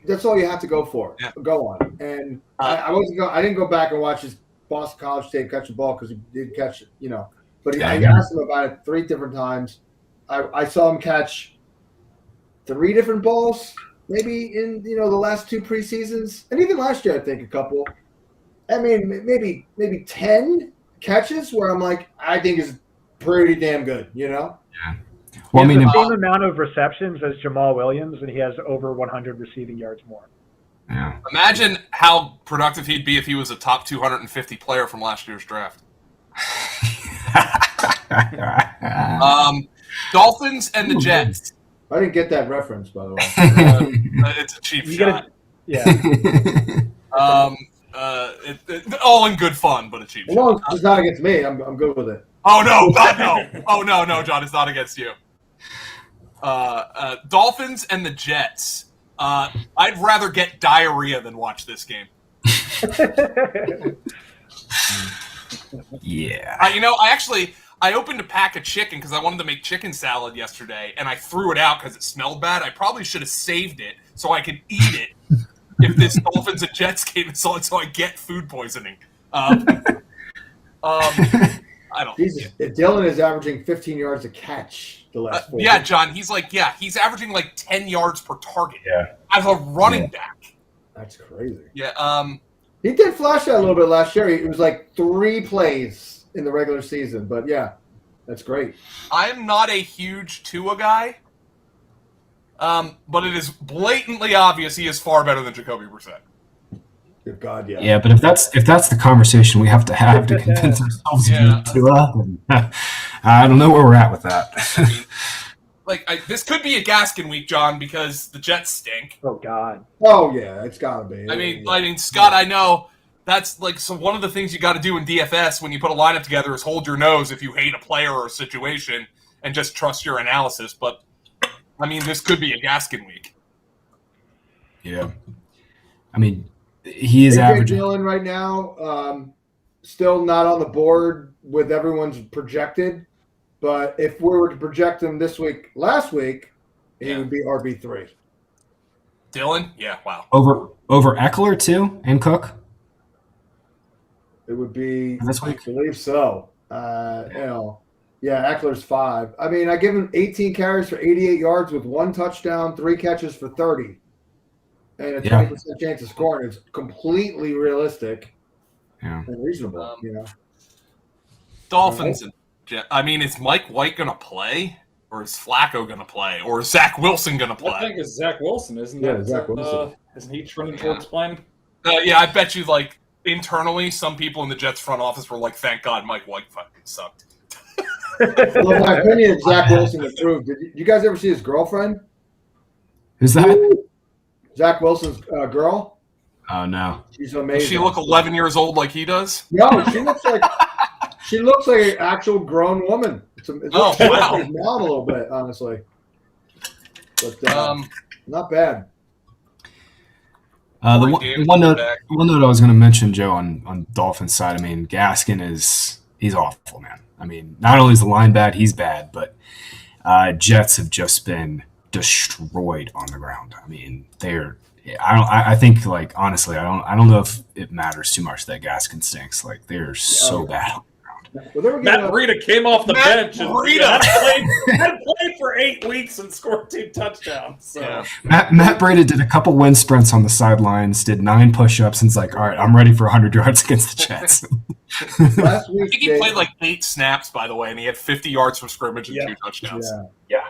that's all you have to go for. Yeah. Go on. And I didn't go back and watch his Boston College tape catch the ball because he did catch it, But I asked him about it 3 different times. I saw him catch 3 different balls, maybe in the last 2 preseasons, and even last year I think a couple. Maybe 10 catches where I'm like, I think is pretty damn good, you know? Yeah. Well, I he mean, has the same amount of receptions as Jamal Williams, and he has over 100 receiving yards more. yeah. Imagine how productive he'd be if he was a top 250 player from last year's draft. Dolphins and the Jets. I didn't get that reference, by the way. It's a cheap You shot. All in good fun, but a cheap As long shot. as it's not against me, I'm good with it. Oh no, God no! Oh no, John, it's not against you. Dolphins and the Jets. I'd rather get diarrhea than watch this game. Yeah. I opened a pack of chicken because I wanted to make chicken salad yesterday, and I threw it out because it smelled bad. I probably should have saved it so I could eat it if this Dolphins and Jets game is on, so I get food poisoning. I don't. Jesus, Dylan is averaging 15 yards a catch the last 4 Yeah, John. He's averaging like 10 yards per target. Yeah. As a running back. That's crazy. Yeah. He did flash that a little bit last year. It was like 3 plays in the regular season, but yeah, that's great. I am not a huge Tua guy, but it is blatantly obvious he is far better than Jacoby Brissett. Good God, yeah. Yeah, but if that's the conversation we have to convince ourselves to Tua, then I don't know where we're at with that. I mean, this could be a Gaskin week, John, because the Jets stink. Oh God. Oh yeah, it's gotta be. I mean, Scott, I know that's so one of the things you got to do in DFS when you put a lineup together is hold your nose if you hate a player or a situation and just trust your analysis. But I mean, this could be a Gaskin week. Yeah. I mean, he is averaging. Dillon right now, still not on the board with everyone's projected. But if we were to project him last week, he would be RB3. Dylan? Yeah, wow. Over Eckler too and Cook? It would be this week? I believe so. Eckler's 5. I mean, I give him 18 carries for 88 yards with 1 touchdown, 3 catches for 30. And a 20% chance of scoring is completely realistic and reasonable, Dolphins and I mean, is Mike White going to play? Or is Flacco going to play? Or is Zach Wilson going to play? I think it's Zach Wilson, isn't Yeah, that? Zach Wilson. Isn't he trending towards playing? Yeah, I bet you, internally, some people in the Jets front office were like, thank God Mike White fucking sucked. Well, in my opinion, Zach Wilson improved. Did you guys ever see his girlfriend? Who's that? Zach Wilson's girl? Oh, no. She's amazing. Does she look 11 years old like he does? No, she looks like an actual grown woman. It looks like his mom a little bit, honestly. But not bad. The one note I was going to mention, Joe, on Dolphins side, I mean, Gaskin he's awful, man. I mean, not only is the line bad, he's bad, but Jets have just been destroyed on the ground. I mean, I think honestly, I don't know if it matters too much that Gaskin stinks. They're so bad. Well, Matt Breida came off the bench and hadn't played for 8 weeks and scored 2 touchdowns. So. Yeah. Matt Breida did a couple wind sprints on the sidelines, did 9 push-ups, and is like, all right, I'm ready for 100 yards against the Jets. Last week, I think he played 8 snaps, by the way, and he had 50 yards from scrimmage and 2 touchdowns. Yeah.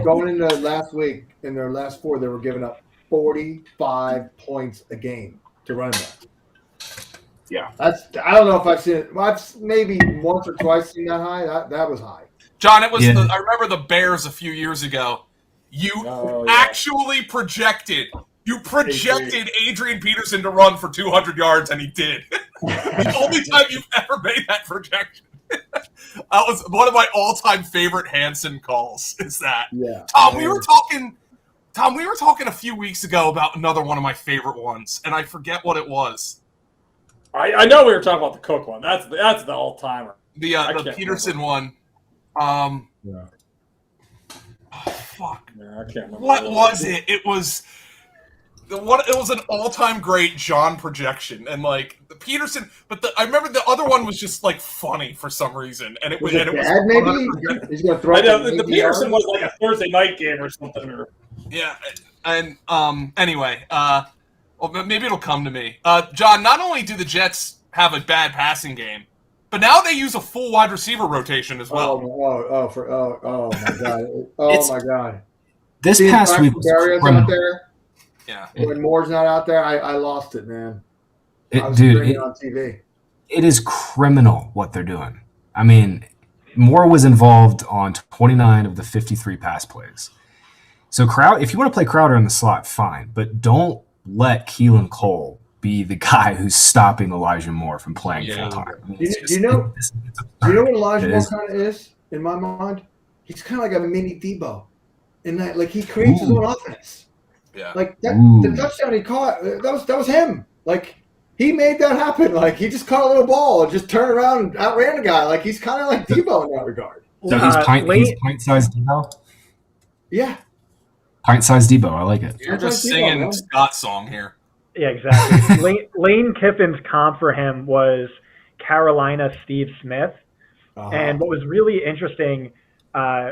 Going into last week, in their last 4, they were giving up 45 points a game to running back. Yeah, I don't know if I've seen it. I've maybe once or twice seen that high. That was high. John, it was. I remember the Bears a few years ago. You actually projected. You projected Adrian Peterson to run for 200 yards, and he did. The only time you've ever made that projection. That was one of my all-time favorite Hansen calls. Is that? Yeah. Tom, we were talking a few weeks ago about another one of my favorite ones, and I forget what it was. I know we were talking about the Cook one. That's the all timer. The Peterson one. Oh, fuck. Yeah, I can't remember. What was it? It was an all-time great John projection, and the Peterson. But I remember the other one was just funny for some reason, and it was bad. Maybe he's gonna throw. I know the Peterson was like a Thursday night game or something. Yeah, and anyway. Well, maybe it'll come to me. John, not only do the Jets have a bad passing game, But now they use a full wide receiver rotation as well. Oh my god! Oh my god! This Seeing past week was Barrios out criminal. there. Yeah. When Moore's not out there, I lost it, man. I was Dude, streaming on TV. it is criminal what they're doing. I mean, Moore was involved on 29 of the 53 pass plays. So if you want to play Crowder in the slot, fine, but don't let Keelan Cole be the guy who's stopping Elijah Moore from playing full time. I mean, Do you know what Elijah Moore kind of is in my mind? He's kind of like a mini Debo, in that like he creates his own offense. Yeah. Like the touchdown he caught, that was him. Like he made that happen. Like he just caught a little ball and just turned around and outran a guy. Like he's kind of like Debo in that regard. So he's pint-sized Debo? Yeah. Pint-sized Debo, I like it. You're just singing Scott's song here. Yeah, exactly. Lane Kiffin's comp for him was Carolina Steve Smith. And what was really interesting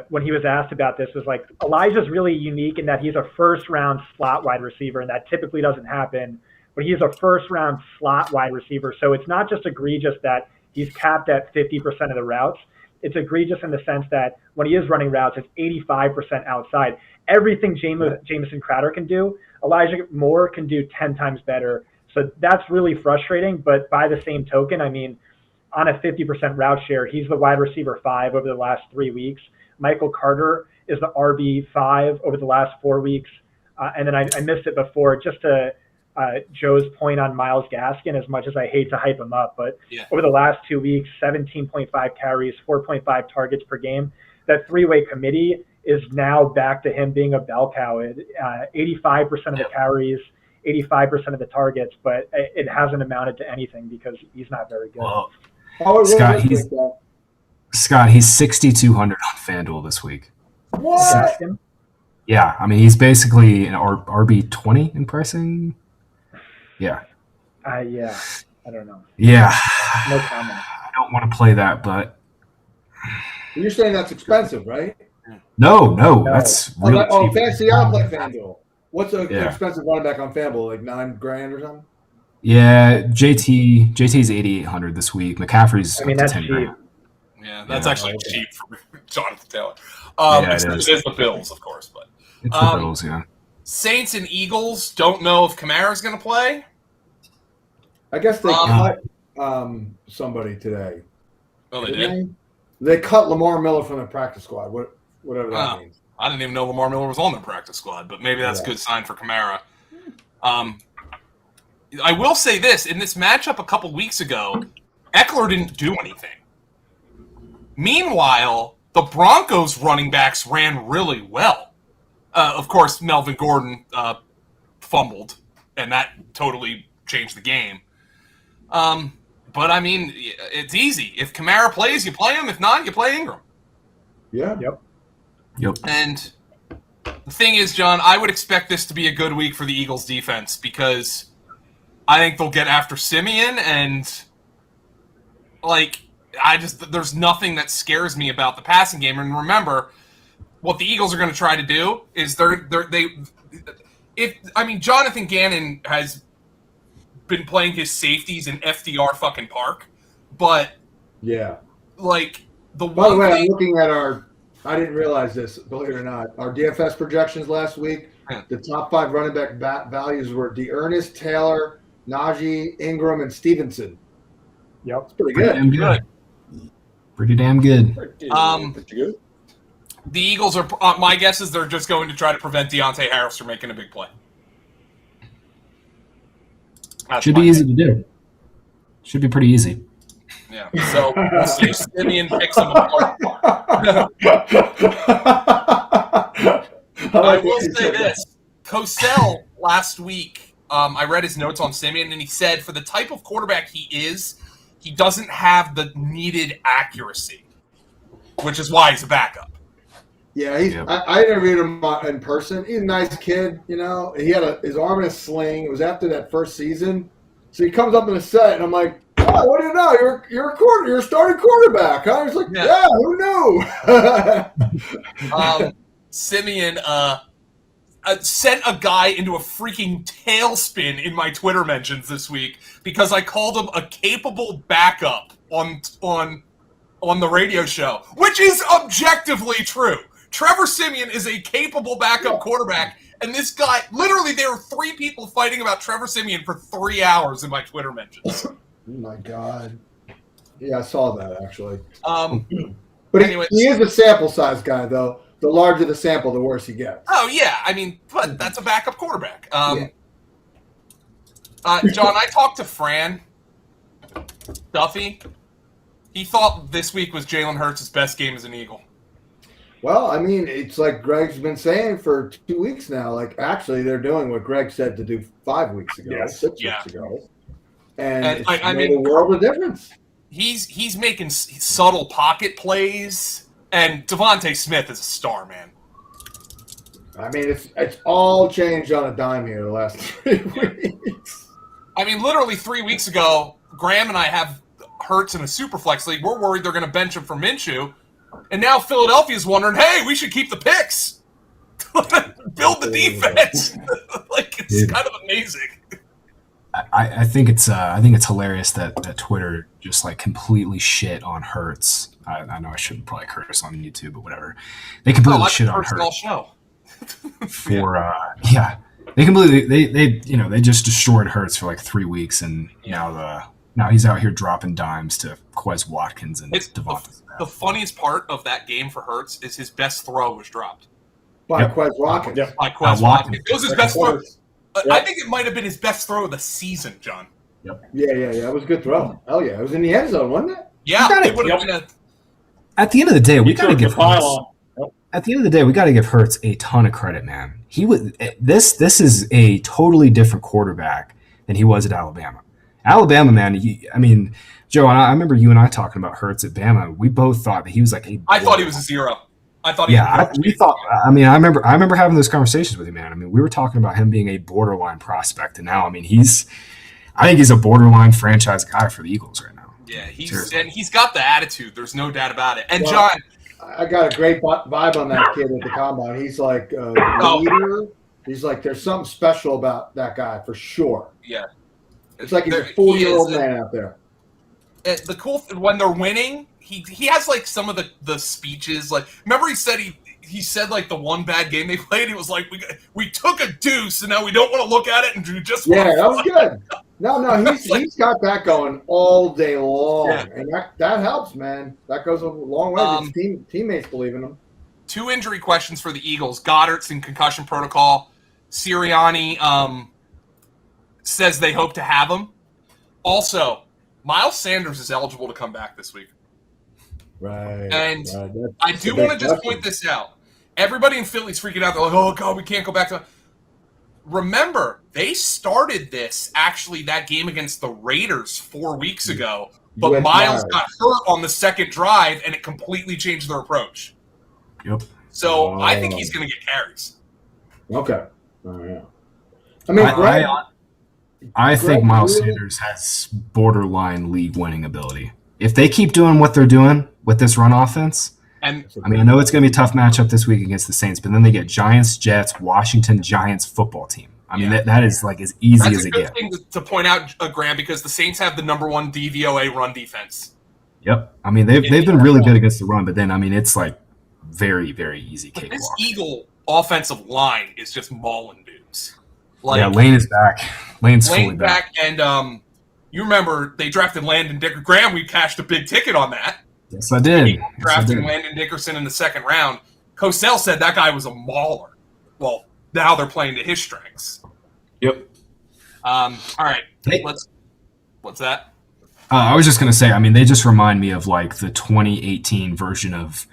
when he was asked about this was like, Elijah's really unique in that he's a first-round slot wide receiver, and that typically doesn't happen. But he's a first-round slot wide receiver. So it's not just egregious that he's capped at 50% of the routes. It's egregious in the sense that when he is running routes, it's 85% outside. Everything Jamison Crowder can do, Elijah Moore can do 10 times better. So that's really frustrating. But by the same token, I mean, on a 50% route share, he's the wide receiver 5 over the last 3 weeks. Michael Carter is the RB5 over the last 4 weeks. And then I missed it before, just to Joe's point on Myles Gaskin, as much as I hate to hype him up, but over the last 2 weeks, 17.5 carries, 4.5 targets per game. That three-way committee is now back to him being a bell cow. 85% of the carries, 85% of the targets, but it hasn't amounted to anything because he's not very good. Well, Scott, he's 6,200 on FanDuel this week. What? Yeah, I mean, he's basically an RB20 in pricing. Yeah. Yeah, I don't know. Yeah. No comment. I don't want to play that, but You're saying that's expensive, right? no, that's real cheap. Fantasy, I'll play FanDuel. What's an expensive running back on FanDuel? Like $9,000 or something? Yeah, JT's 8,800 this week. McCaffrey's that's 10 cheap. grand. Yeah, that's actually cheap for Jonathan Taylor. It is the Bills, of course, but it's the Bills, yeah. Saints and Eagles, don't know if Kamara's going to play. I guess they cut somebody today. Oh, they did? They cut Lamar Miller from the practice squad, whatever that means. I didn't even know Lamar Miller was on the practice squad, but maybe that's a good sign for Kamara. I will say this. In this matchup a couple weeks ago, Eckler didn't do anything. Meanwhile, the Broncos running backs ran really well. Of course, Melvin Gordon fumbled, and that totally changed the game. But, I mean, it's easy. If Kamara plays, you play him. If not, you play Ingram. Yeah. Yep. And the thing is, John, I would expect this to be a good week for the Eagles defense because I think they'll get after Simeon and, there's nothing that scares me about the passing game. And remember, what the Eagles are going to try to do is Jonathan Gannon has been playing his safeties in FDR fucking park, but yeah, by the way, I'm looking at I didn't realize this, believe it or not, our DFS projections last week. The top 5 running back values were Dearness, Taylor, Najee, Ingram, and Stevenson. Yep, it's pretty good. Pretty damn good. Pretty good. The Eagles are. My guess is they're just going to try to prevent Deontay Harris from making a big play. Should be easy to do. Should be pretty easy. Yeah. So we'll see if Simeon picks him apart. I will say this: Cosell last week. I read his notes on Simeon, and he said for the type of quarterback he is, he doesn't have the needed accuracy, which is why he's a backup. Yeah, I interviewed him in person. He's a nice kid, you know. He had his arm in a sling. It was after that first season, so he comes up in a set, and I'm like, "Oh, what do you know? You're a starting quarterback." Huh? He's like, "Yeah, who knew?" Simeon sent a guy into a freaking tailspin in my Twitter mentions this week because I called him a capable backup on the radio show, which is objectively true. Trevor Siemian is a capable backup quarterback, and this guy, literally, there were 3 people fighting about Trevor Siemian for 3 hours in my Twitter mentions. Oh my God. Yeah, I saw that, actually. But he is a sample size guy, though. The larger the sample, the worse he gets. Oh, yeah. I mean, but that's a backup quarterback. John, I talked to Fran Duffy. He thought this week was Jalen Hurts' best game as an Eagle. Well, I mean, it's like Greg's been saying for 2 weeks now. Like, actually, they're doing what Greg said to do 5 weeks ago, 6 weeks ago. And it's made a world of difference. He's making subtle pocket plays, and Devontae Smith is a star, man. I mean, it's all changed on a dime here the last 3 weeks. I mean, literally 3 weeks ago, Graham and I have Hurts in a Superflex league. We're worried they're going to bench him for Minshew. And now Philadelphia's wondering, hey, we should keep the picks. Build the defense. Like, it's kind of amazing. I think it's hilarious that Twitter just like completely shit on Hurts. I know I shouldn't probably curse on YouTube, but whatever. They completely shit on Hurts. Show. They completely they just destroyed Hurts for like 3 weeks, and now he's out here dropping dimes to Quez Watkins and Devontae. The funniest part of that game for Hurts is his best throw was dropped. By Quez Watkins. Yep. By Quez Watkins. It was his best throw. I think it might have been his best throw of the season, John. Yep. Yeah. It was a good throw. Hell yeah. It was in the end zone, wasn't it? Yeah. It would have been At the end of the day, we got to give Hurts. At the end of the day, we got to give Hurts a ton of credit, man. He was this is a totally different quarterback than he was at Alabama. Alabama, man. Joe, I remember you and I talking about Hurts at Bama. We both thought that he was like I thought he was a 0. I thought. We thought. I remember having those conversations with him, man. I mean, we were talking about him being a borderline prospect, and now, I think he's a borderline franchise guy for the Eagles right now. Yeah, he's got the attitude. There's no doubt about it. And John, I got a great vibe on that kid at the combine. He's like a leader. He's like, there's something special about that guy for sure. Yeah, it's like he's a 40-year-old man out there. The cool when they're winning, he has like some of the speeches. Like, remember he said like the one bad game they played, he was like, we took a deuce and now we don't want to look at it and just that was good. No, he's got that going all day long, and that helps, man. That goes a long way. His teammates believe in him. 2 injury questions for the Eagles. Goddard's in concussion protocol. Sirianni says they hope to have him. Also, Miles Sanders is eligible to come back this week. Right. And I do want to just point this out. Everybody in Philly's freaking out. They're like, oh, God, we can't go back to – remember, they started this, actually, that game against the Raiders 4 weeks ago, but Miles got hurt on the second drive, and it completely changed their approach. Yep. So I think he's going to get carries. Okay. Oh, yeah. I mean, I think Miles Sanders has borderline league-winning ability. If they keep doing what they're doing with this run offense, I know it's going to be a tough matchup this week against the Saints, but then they get Giants, Jets, Washington, Giants football team. That is like as easy as it gets. That's a good thing to point out, Graham, because the Saints have the #1 DVOA run defense. Yep. They've been really good against the run, but then, it's like very, very easy cakewalk. This Eagle offensive line is just mauling dudes. Lane is back. Lane's fully back. And you remember they drafted Landon Dickerson. Graham, we cashed a big ticket on that. Yes, I did. Drafting Landon Dickerson in the second round. Cosell said that guy was a mauler. Well, now they're playing to his strengths. Yep. All right. Hey. What's that? I was just going to say, they just remind me of like the 2018 version of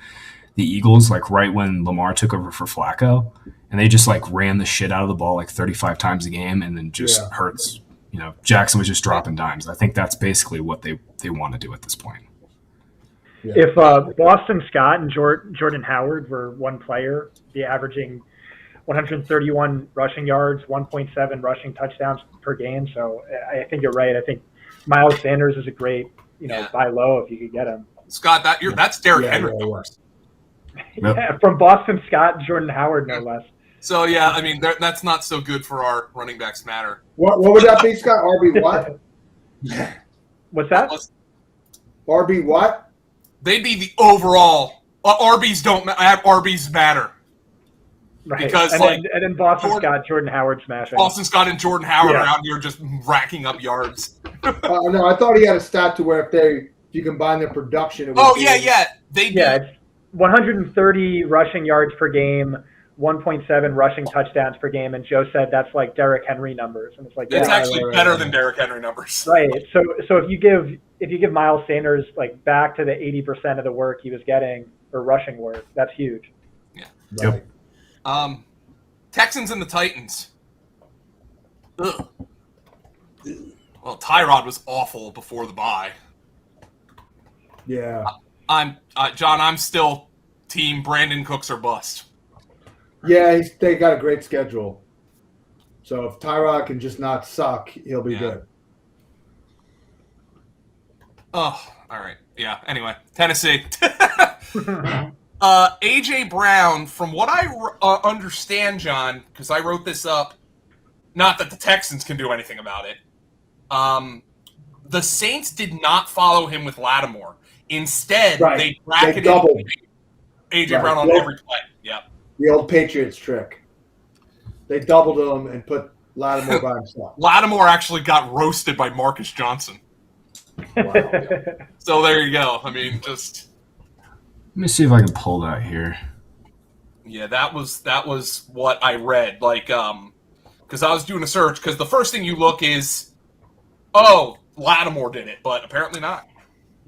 the Eagles, like right when Lamar took over for Flacco, and they just like ran the shit out of the ball like 35 times a game, and then just Hurts. Jackson was just dropping dimes. I think that's basically what they want to do at this point. Yeah. If Boston Scott and Jordan Howard were one player, be averaging 131 rushing yards, 1.7 rushing touchdowns per game. So I think you're right. I think Miles Sanders is a great, buy low if you could get him. Scott, that's Derrick Henry. Yeah, from Boston Scott and Jordan Howard, no less. So, that's not so good for our running backs matter. What would that be, Scott? RB what? What's that? RB what? They'd be the overall. RBs don't RBs matter. Right. Because, and then Boston's got Jordan Howard smashing. Boston Scott and Jordan Howard are out here just racking up yards. No, I thought he had a stat to where if you combine their production. It would They do. Yeah, it's 130 rushing yards per game, 1.7 rushing touchdowns per game, and Joe said that's like Derrick Henry numbers, and it's like it's actually better than Derrick Henry numbers. Right. So if you give Miles Sanders like back to the 80% of the work he was getting or rushing work, that's huge. Yeah. Right. Texans and the Titans. Ugh. Well, Tyrod was awful before the bye. Yeah. John. I'm still team Brandon Cooks or bust. Yeah, they got a great schedule. So if Tyrod can just not suck, he'll be good. Oh, all right. Yeah. Anyway, Tennessee. AJ Brown, from what I understand, John, because I wrote this up, not that the Texans can do anything about it. The Saints did not follow him with Lattimore. Instead, they bracketed AJ Brown on every play. Yeah. The old Patriots trick. They doubled him and put Lattimore by himself. Lattimore actually got roasted by Marcus Johnson. Wow. So there you go. I mean, just... Let me see if I can pull that here. Yeah, that was what I read. Like, because I was doing a search, because the first thing you look is, oh, Lattimore did it, but apparently not.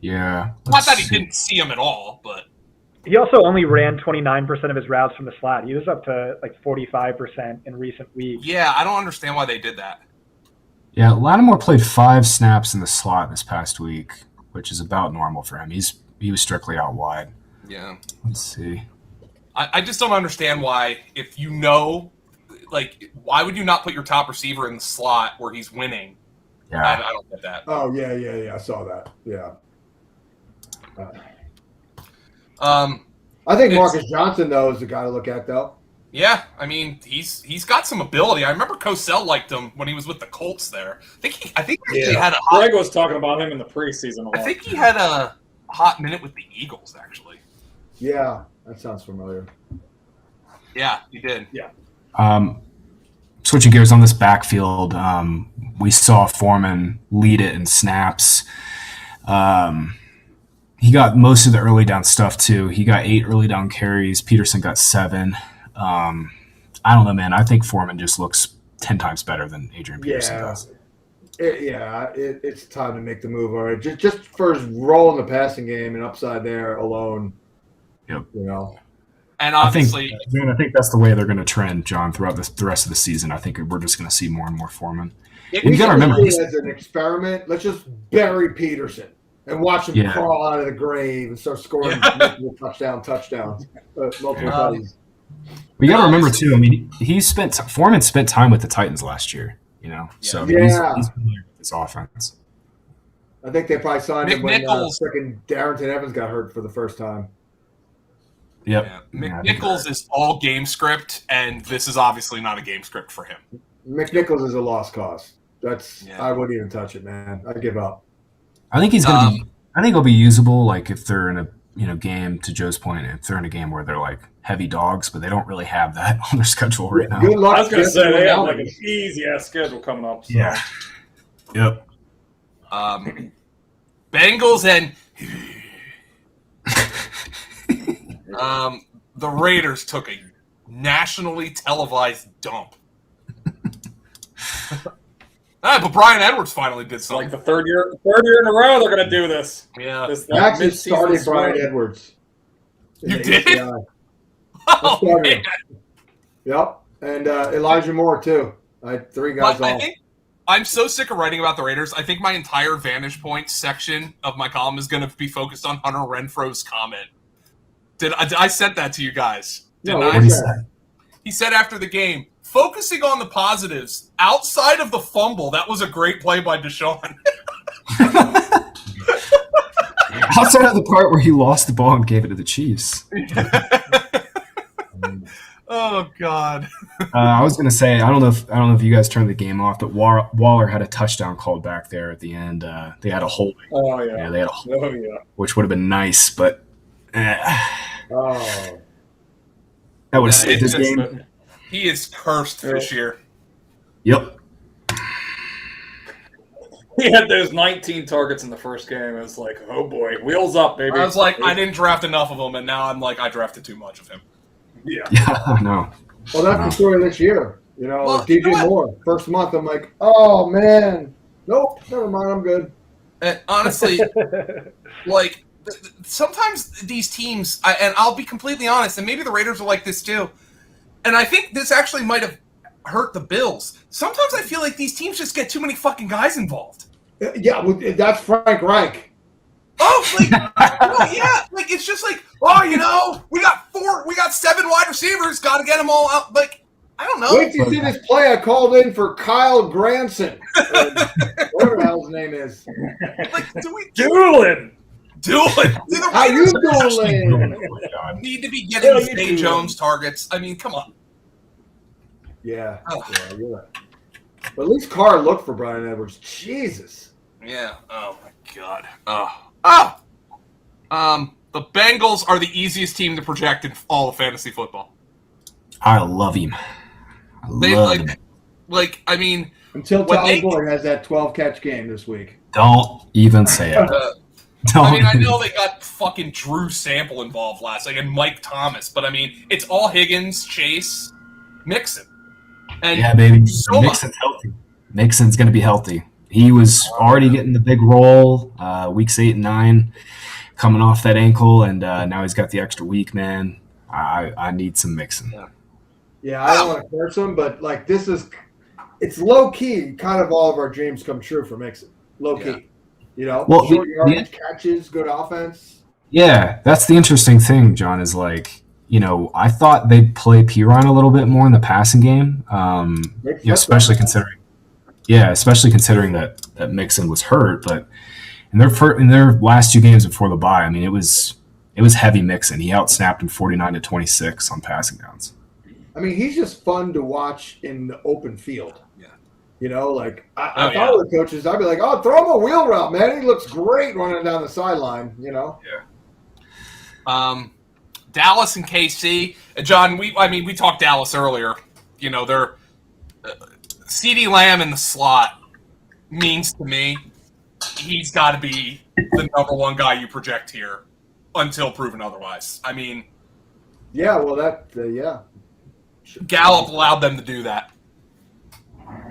Yeah. Not that he didn't see him at all, but... He also only ran 29% of his routes from the slot. He was up to like 45% in recent weeks. Yeah, I don't understand why they did that. Yeah, Lattimore played 5 snaps in the slot this past week, which is about normal for him. He was strictly out wide. Yeah. Let's see. I just don't understand why, if you know, like, why would you not put your top receiver in the slot where he's winning? Yeah. I don't get that. Oh, yeah. I saw that. Yeah. I think Marcus Johnson, though, is the guy to look at, though. Yeah, I mean, he's got some ability. I remember Cosell liked him when he was with the Colts there. I think he had a hot... Greg was talking about him in the preseason a lot. I think he had a hot minute with the Eagles, actually. Yeah, that sounds familiar. Yeah, he did. Yeah. Switching gears on this backfield, we saw Foreman lead it in snaps. He got most of the early down stuff, too. He got 8 early down carries. Peterson got 7. I don't know, man. I think Foreman just looks 10 times better than Adrian Peterson does. It's time to make the move. All right, just for his role in the passing game and upside there alone. Yep. You know. And obviously, I think that's the way they're going to trend, John, throughout the rest of the season. I think we're just going to see more and more Foreman. You got to remember, as an experiment, let's just bury Peterson and watch him crawl out of the grave and start scoring multiple touchdowns, multiple buddies. We got to remember too. I mean, Foreman spent time with the Titans last year. You know, so he's familiar with this offense. I think they probably signed him when freaking Darrington Evans got hurt for the first time. Yep. Yeah. McNichols is all game script, and this is obviously not a game script for him. McNichols is a lost cause. I wouldn't even touch it, man. I give up. I think he's gonna be. I think he'll be usable, like if they're in a game. To Joe's point, if they're in a game where they're like heavy dogs, but they don't really have that on their schedule right now. Good luck. I was gonna say they have like an easy ass schedule coming up. So. Yeah. Yep. Bengals and the Raiders took a nationally televised dump. But Brian Edwards finally did something. Like the third year in a row, they're going to do this. Yeah. I actually started Brian Edwards. You did? Oh, man. Yep. And Elijah Moore, too. I had 3 guys off. I'm so sick of writing about the Raiders. I think my entire Vantage Point section of my column is going to be focused on Hunter Renfro's comment. I sent that to you guys? What did he say? He said after the game, focusing on the positives, outside of the fumble, that was a great play by Deshaun. Outside of the part where he lost the ball and gave it to the Chiefs. Oh God. I was gonna say I don't know if you guys turned the game off, but Waller had a touchdown called back there at the end. They had a holding. Oh yeah. They had a holding, Oh yeah. which would have been nice, but Oh, that would have Yeah, saved it's this just- game. He is cursed this year. Yep. He had those 19 targets in the first game. It was like, oh boy, wheels up, baby. I was like, I didn't draft enough of him, and now I'm like, I drafted too much of him. Yeah. Yeah, I know. well, that's the story this year. You know, Well, like you know DJ what? Moore. First month, I'm like, oh man, nope, never mind, I'm good. And honestly, like sometimes these teams, and I'll be completely honest, and maybe the Raiders are like this too. And I think this actually might have hurt the Bills. Sometimes I feel like these teams just get too many fucking guys involved. Yeah, well, that's Frank Reich. Oh, like, well, yeah, like it's just like, oh, you know, we got 7 wide receivers, got to get them all out. Like, I don't know. Wait till you see this play I called in for Kyle Granson. Whatever the hell his name is. Like, do we Doolin. do it? Do the How you Raiders doing? need to be getting How you Zay doing? Jones targets? I mean, come on. Yeah, Oh. yeah, you're right. But at least Carr looked for Brian Edwards. Jesus. Yeah. Oh my God. Oh. The Bengals are the easiest team to project in all of fantasy football. I love him. They love him. I mean, Until When Tyler they- Boyd has that 12-catch game this week. Don't even say it. Don't I mean, I even- know they got fucking Drew Sample involved last week and Mike Thomas, but I mean, it's all Higgins, Chase, Mixon, and Yeah, baby. So Mixon's healthy. Mixon's going to be healthy. He was already getting the big role weeks 8 and 9, coming off that ankle, and now he's got the extra week, man. I need some Mixon. Yeah, I don't want to curse him, but like it's low key. Kind of all of our dreams come true for Mixon. Low key, Yeah. you know, Well, short the- yardage catches, good offense. Yeah, that's the interesting thing, John, is like, you know, I thought they'd play Piron a little bit more in the passing game, especially considering that Mixon was hurt. But in their last 2 games before the bye, I mean, it was heavy Mixon. He outsnapped him 49-26 on passing downs. I mean, he's just fun to watch in the open field. Yeah. You know, like I Oh, if I were the coaches, I'd be like, oh, throw him a wheel route, man. He looks great running down the sideline, you know? Dallas and KC. John, we talked Dallas earlier. You know, they're CeeDee Lamb in the slot means to me he's got to be the number 1 guy you project here until proven otherwise. I mean, Yeah, well, yeah. Gallup allowed them to do that.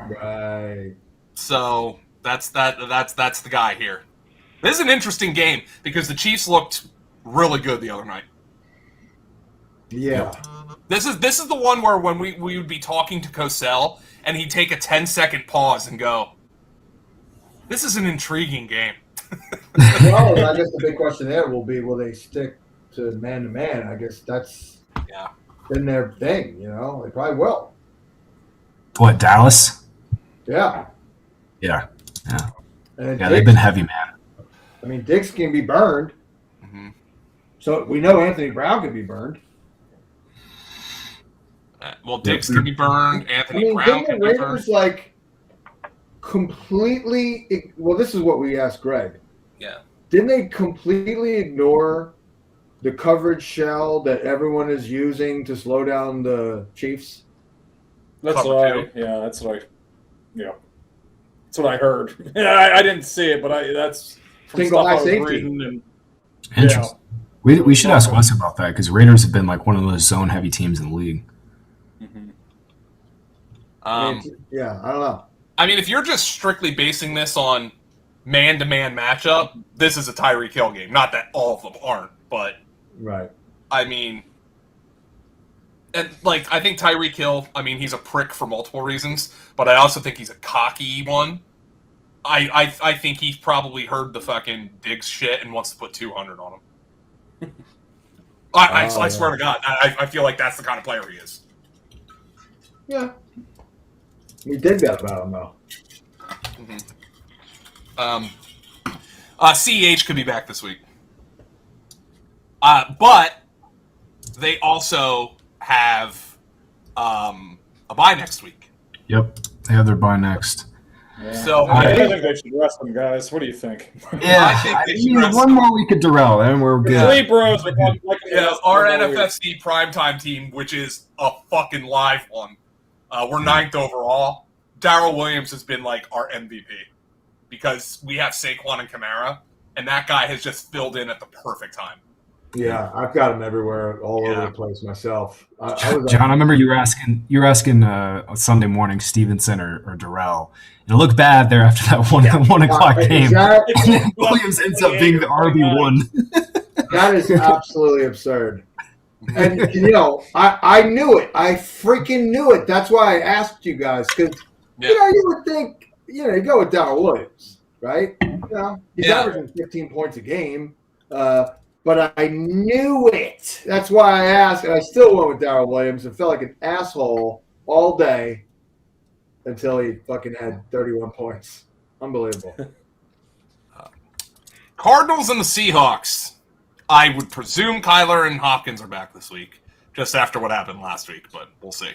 Right. So that's the guy here. This is an interesting game because the Chiefs looked really good the other night. Yeah. This is the one where when we would be talking to Cosell and he'd take a 10-second pause and go, "This is an intriguing game." Well, I guess the big question there will be, will they stick to man-to-man? I guess that's been their thing, you know? They probably will. What, Dallas? Yeah. Yeah. And then Yeah, they've been heavy, man. I mean, Diggs can be burned. Mm-hmm. So we know Anthony Brown can be burned. Well, Diggs can be burned. I Anthony mean, Brown can didn't the be burned. Raiders, like, completely – well, this is what we asked Greg. Yeah. Didn't they completely ignore the coverage shell that everyone is using to slow down the Chiefs? That's Cover what two. that's what I heard. I didn't see it, but that's from Single stuff high I was safety. reading. And, Interesting. We should ask Wes about that because Raiders have been like one of those zone-heavy teams in the league. I don't know. I mean, if you're just strictly basing this on man-to-man matchup, this is a Tyreek Hill game. Not that all of them aren't, but Right. I mean, and like I think Tyreek Hill. I mean, he's a prick for multiple reasons, but I also think he's a cocky one. I think he's probably heard the fucking Diggs shit and wants to put 200 on him. I swear to God, I feel like that's the kind of player he is. Yeah. We did that about him, though. CEH could be back this week. But they also have a bye next week. Yep, they have their bye next. Yeah. So I think they should rest them, guys. What do you think? I think they should rest one more week at Darrell, and we're good. Three bros are going like our NFFC primetime team, which is a fucking live one. We're 9th overall. Darrell Williams has been like our MVP because we have Saquon and Kamara, and that guy has just filled in at the perfect time. Yeah, I've got him everywhere, all over the place myself. John, I remember you were asking Sunday morning Stevenson or Darrell. And it looked bad there after that 1 o'clock game. Exactly. And then Williams ends up being the RB1. That is absolutely absurd. And, I knew it. I freaking knew it. That's why I asked you guys. Because, you would think, you go with Darrell Williams, right? He's averaging 15 points a game. But I knew it. That's why I asked. And I still went with Darrell Williams and felt like an asshole all day until he fucking had 31 points. Unbelievable. Cardinals and the Seahawks. I would presume Kyler and Hopkins are back this week, just after what happened last week, but we'll see.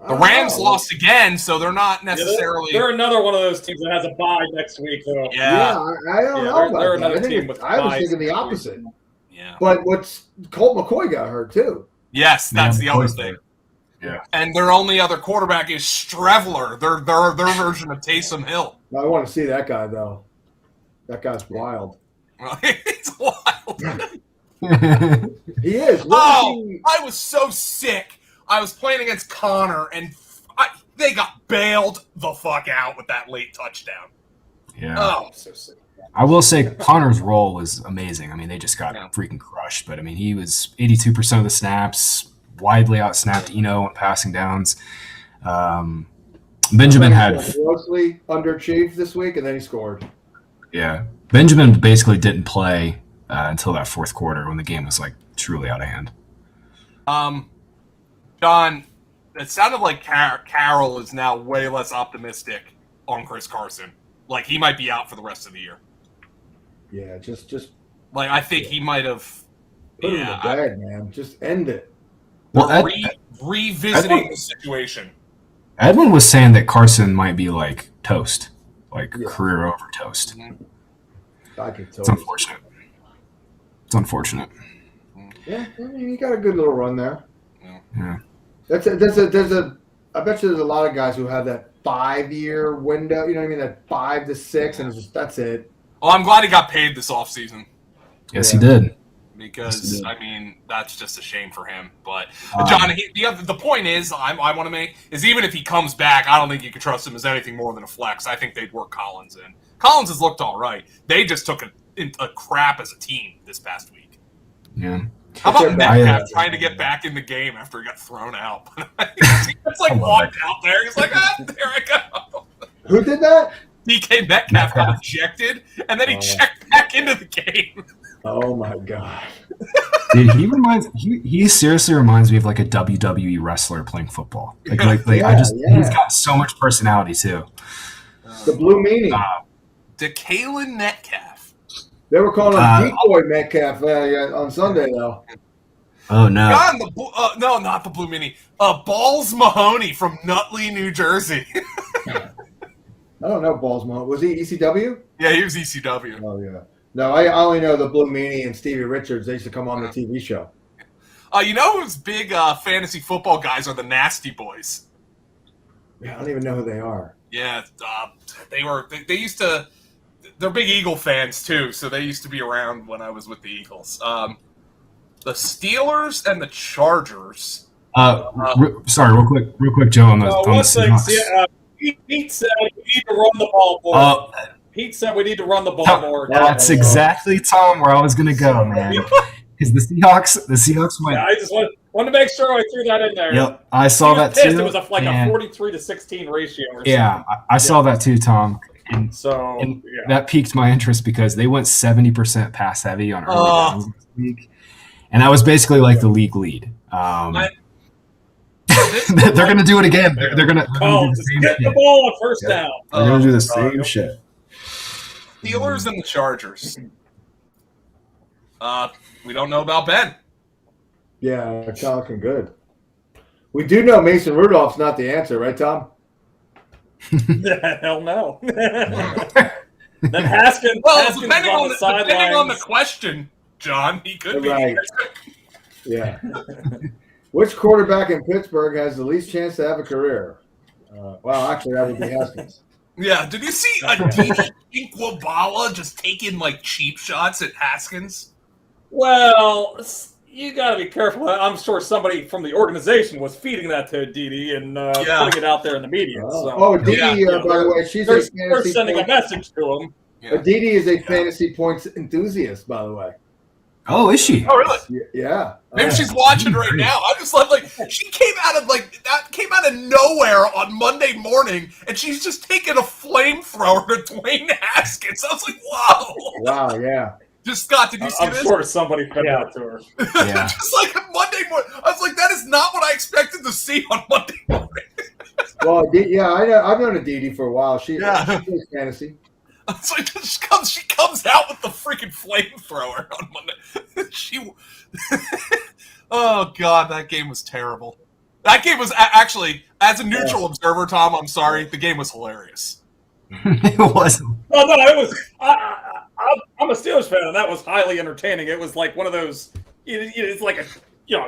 The Rams lost again, so they're not necessarily... They're another one of those teams that has a bye next week, though. Yeah, I don't know about they're that. another team with I was buys thinking the opposite. Yeah. But Colt McCoy got hurt, too. Yes, that's the other thing. Yeah. And their only other quarterback is Strevler, their version of Taysom Hill. I want to see that guy, though. That guy's wild. It's wild. He is. I was so sick. I was playing against Connor, and they got bailed the fuck out with that late touchdown. Yeah. Oh, I'm so sick. I will say Connor's role was amazing. I mean, they just got freaking crushed. But, I mean, he was 82% of the snaps, widely outsnapped Eno on passing downs. Benjamin had grossly underachieved this week, and then he scored. Yeah. Benjamin basically didn't play until that fourth quarter when the game was, like, truly out of hand. John, it sounded like Carroll is now way less optimistic on Chris Carson. Like, he might be out for the rest of the year. Yeah, just like, I think he might have put him to bed, man. Just end it. Well, revisiting the situation. Edwin was saying that Carson might be like toast, like career over toast. I could It's unfortunate. It's unfortunate. Yeah, I mean, he got a good little run there. Yeah. I bet you there's a lot of guys who have that 5-year window. You know what I mean? That 5 to 6, and it's just that's it. Well, I'm glad he got paid this offseason. Yes, he did. Because, I mean, that's just a shame for him. But, John, the point is, I want to make, is even if he comes back, I don't think you can trust him as anything more than a flex. I think they'd work Collins in. Collins has looked all right. They just took a crap as a team this past week. Yeah. How about Metcalf trying to get back in the game after he got thrown out? It's like walked out there. He's like, there I go. Who did that? DK Metcalf got ejected, and then he checked back into the game. Oh my god! Dude, he seriously reminds me of like a WWE wrestler playing football. He's got so much personality too. The Blue Meanie. DeKalen Metcalf. They were calling him Decoy Metcalf on Sunday though. Oh no! No, not the Blue Meanie. Balls Mahoney from Nutley, New Jersey. I don't know Balls Mahoney. Was he ECW? Yeah, he was ECW. Oh yeah. No, I only know the Blue Meanie and Stevie Richards. They used to come on the TV show. You know who's big fantasy football guys are the Nasty Boys. Yeah, I don't even know who they are. Yeah, they used to. They're big Eagle fans too, so they used to be around when I was with the Eagles. The Steelers and the Chargers. Sorry, real quick, Joe. On the Seahawks. Pete said we need to run the ball more. Pete said we need to run the ball more. That's exactly, Tom, where I was going to go, man. Because the Seahawks went. Yeah, I just wanted to make sure I threw that in there. Yep, I saw that too. It was like a 43-16 ratio. Or yeah, I saw that too, Tom. And that piqued my interest because they went 70% pass heavy on early downs this week, and that was basically like the league lead. They're going to do it again. They're going to get the ball on first down. They're going to do the same shit. Steelers and the Chargers. We don't know about Ben. Yeah, it's not looking good. We do know Mason Rudolph's not the answer, right, Tom? Hell no. Then Haskins. Well, Haskins depending on the sidelines. question, John, he could be. Right. Yeah. Which quarterback in Pittsburgh has the least chance to have a career? Well, actually, that would be Haskins. Yeah. Did you see Aditi Inkwabala just taking like cheap shots at Haskins? Well, you got to be careful. I'm sure somebody from the organization was feeding that to Aditi and putting it out there in the media. So. Aditi, by the way, she's they're sending a message to him. Yeah. Aditi is a fantasy points enthusiast, by the way. Oh, is she? Oh, really? Yeah. Maybe she's watching right now. I just love she came out of nowhere on Monday morning, and she's just taking a flamethrower to Dwayne Haskins. I was like, whoa! Wow, yeah. Just Scott, did you see this? I'm sure somebody fed that to her. Yeah. Just like Monday morning, I was like, that is not what I expected to see on Monday morning. Well, I've known Aditi for a while. She plays fantasy. It's like she comes out with the freaking flamethrower on Monday. Oh god, that game was terrible. That game was actually, as a neutral observer, Tom, I'm sorry, the game was hilarious. It wasn't. No, it was. I'm a Steelers fan, and that was highly entertaining. It was like one of those. It's like a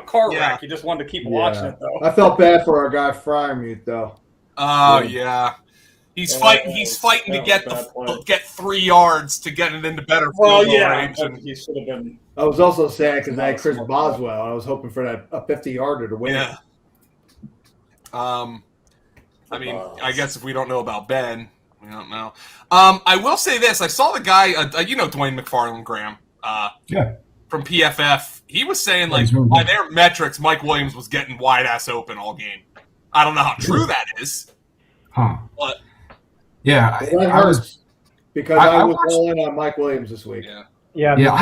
car wreck. You just wanted to keep watching it, though. I felt bad for our guy Fryermuth, though. Oh yeah. He's fighting to get 3 yards to get it into better field goal range. And he should have been. I was also sad because I had Chris Boswell. I was hoping for that a 50-yarder to win. Yeah. I mean, I guess if we don't know about Ben, we don't know. I will say this: I saw the guy, Dwayne McFarland Graham, from PFF. He was saying by their metrics, Mike Williams was getting wide ass open all game. I don't know how true that is. Huh. But yeah, I was all in on Mike Williams this week. Yeah.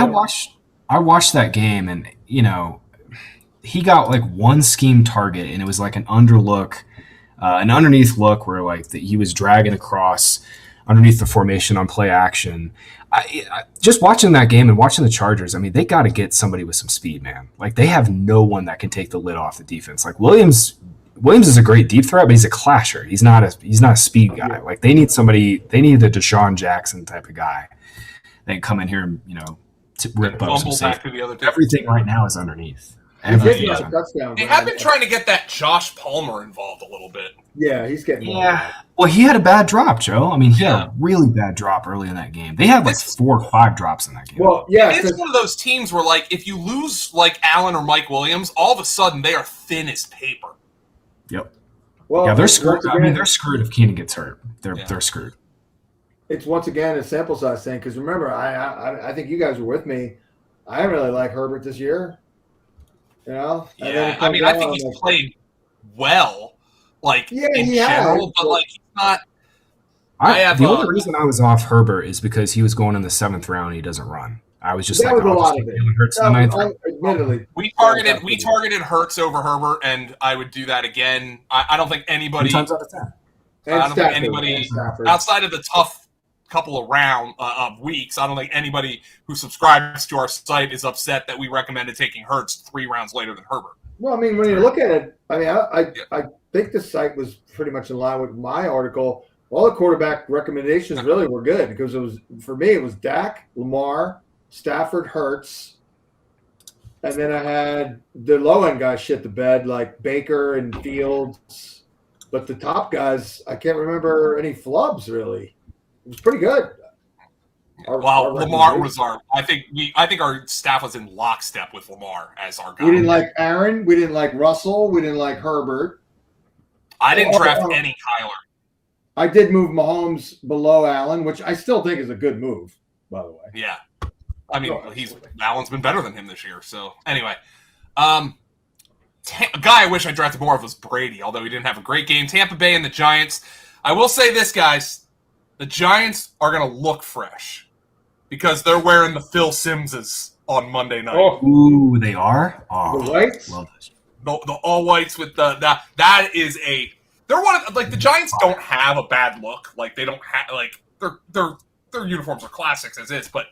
I watched that game, and he got like one scheme target, and it was like an underneath look where he was dragging across underneath the formation on play action. I just watching that game and watching the Chargers, I mean, they got to get somebody with some speed, man. Like, they have no one that can take the lid off the defense. Like, Williams is a great deep threat, but he's a clasher. He's not a speed guy. Like, they need a Deshaun Jackson type of guy that can come in here and, rip up some safety. Everything right now is underneath. They have been trying to get that Josh Palmer involved a little bit. Yeah, he's getting more. Yeah. Well, he had a bad drop, Joe. I mean, he had a really bad drop early in that game. They had 4 or 5 drops in that game. Well, yeah. It's one of those teams where, if you lose, Allen or Mike Williams, all of a sudden they are thin as paper. Yep. Well, yeah, they're screwed. I mean, they're screwed if Keenan gets hurt. They're screwed. It's once again a sample size thing, because remember, I think you guys were with me. I didn't really like Herbert this year. Yeah, I mean, I think he's played well, in general, but he's not. The only reason I was off Herbert is because he was going in the 7th round and he doesn't run. I was just that was a lot of it. Admittedly, we targeted Hurts over Herbert, and I would do that again. I don't think anybody. 10 times out of 10. I don't think anybody outside of the tough couple of weeks. I don't think anybody who subscribes to our site is upset that we recommended taking Hurts 3 rounds later than Herbert. Well, I mean, when you look at it, I mean, I think the site was pretty much in line with my article. All the quarterback recommendations really were good because for me it was Dak, Lamar, Stafford, Hurts, and then I had the low end guys shit the bed like Baker and Fields, but the top guys I can't remember any flubs really. It was pretty good. Lamar was I think our staff was in lockstep with Lamar as our guy. We didn't like Aaron. We didn't like Russell. We didn't like Herbert. I didn't draft any Kyler. I did move Mahomes below Allen, which I still think is a good move, by the way. Yeah. I mean, Allen's been better than him this year. So, anyway. A guy I wish I drafted more of was Brady, although he didn't have a great game. Tampa Bay and the Giants. I will say this, guys. The Giants are going to look fresh because they're wearing the Phil Simses on Monday night. Oh. Ooh, they are? Oh, the whites? Love this. The all whites with that is they're one of the Giants don't have a bad look. They don't have their uniforms are classics as is, but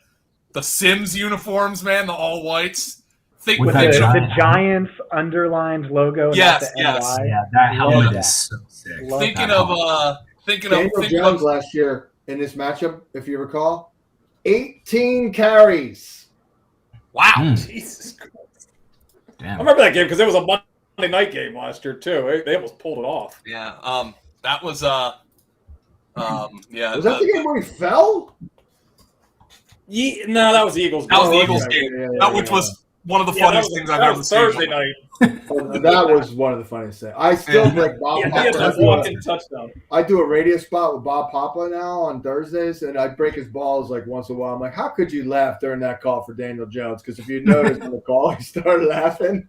the Sims uniforms, man, the all whites, think With With that the giant Giants underlined logo and Yes, not the yes. NY. Yeah, that helmet that. is so sick. Love thinking That of helmet. Daniel Jones last year in this matchup, if you recall, 18 carries. wow. Jesus Christ. Damn. I remember that game because it was a Monday night game last year too. They almost pulled it off. Yeah. That was Was that the game where he fell? No, that was the Eagles game. That was the Oh, Eagles okay. game, Yeah, which was one of the Yeah, that funniest was- things I've that ever was seen. Thursday night. That was one of the funniest things. I still break Bob Yeah, he had Papa. that walk-in touchdown. I do a radio spot with Bob Papa now on Thursdays, and I break his balls like once in a while. I'm like, how could you laugh during that call for Daniel Jones? Because if you noticed on the call, he started laughing.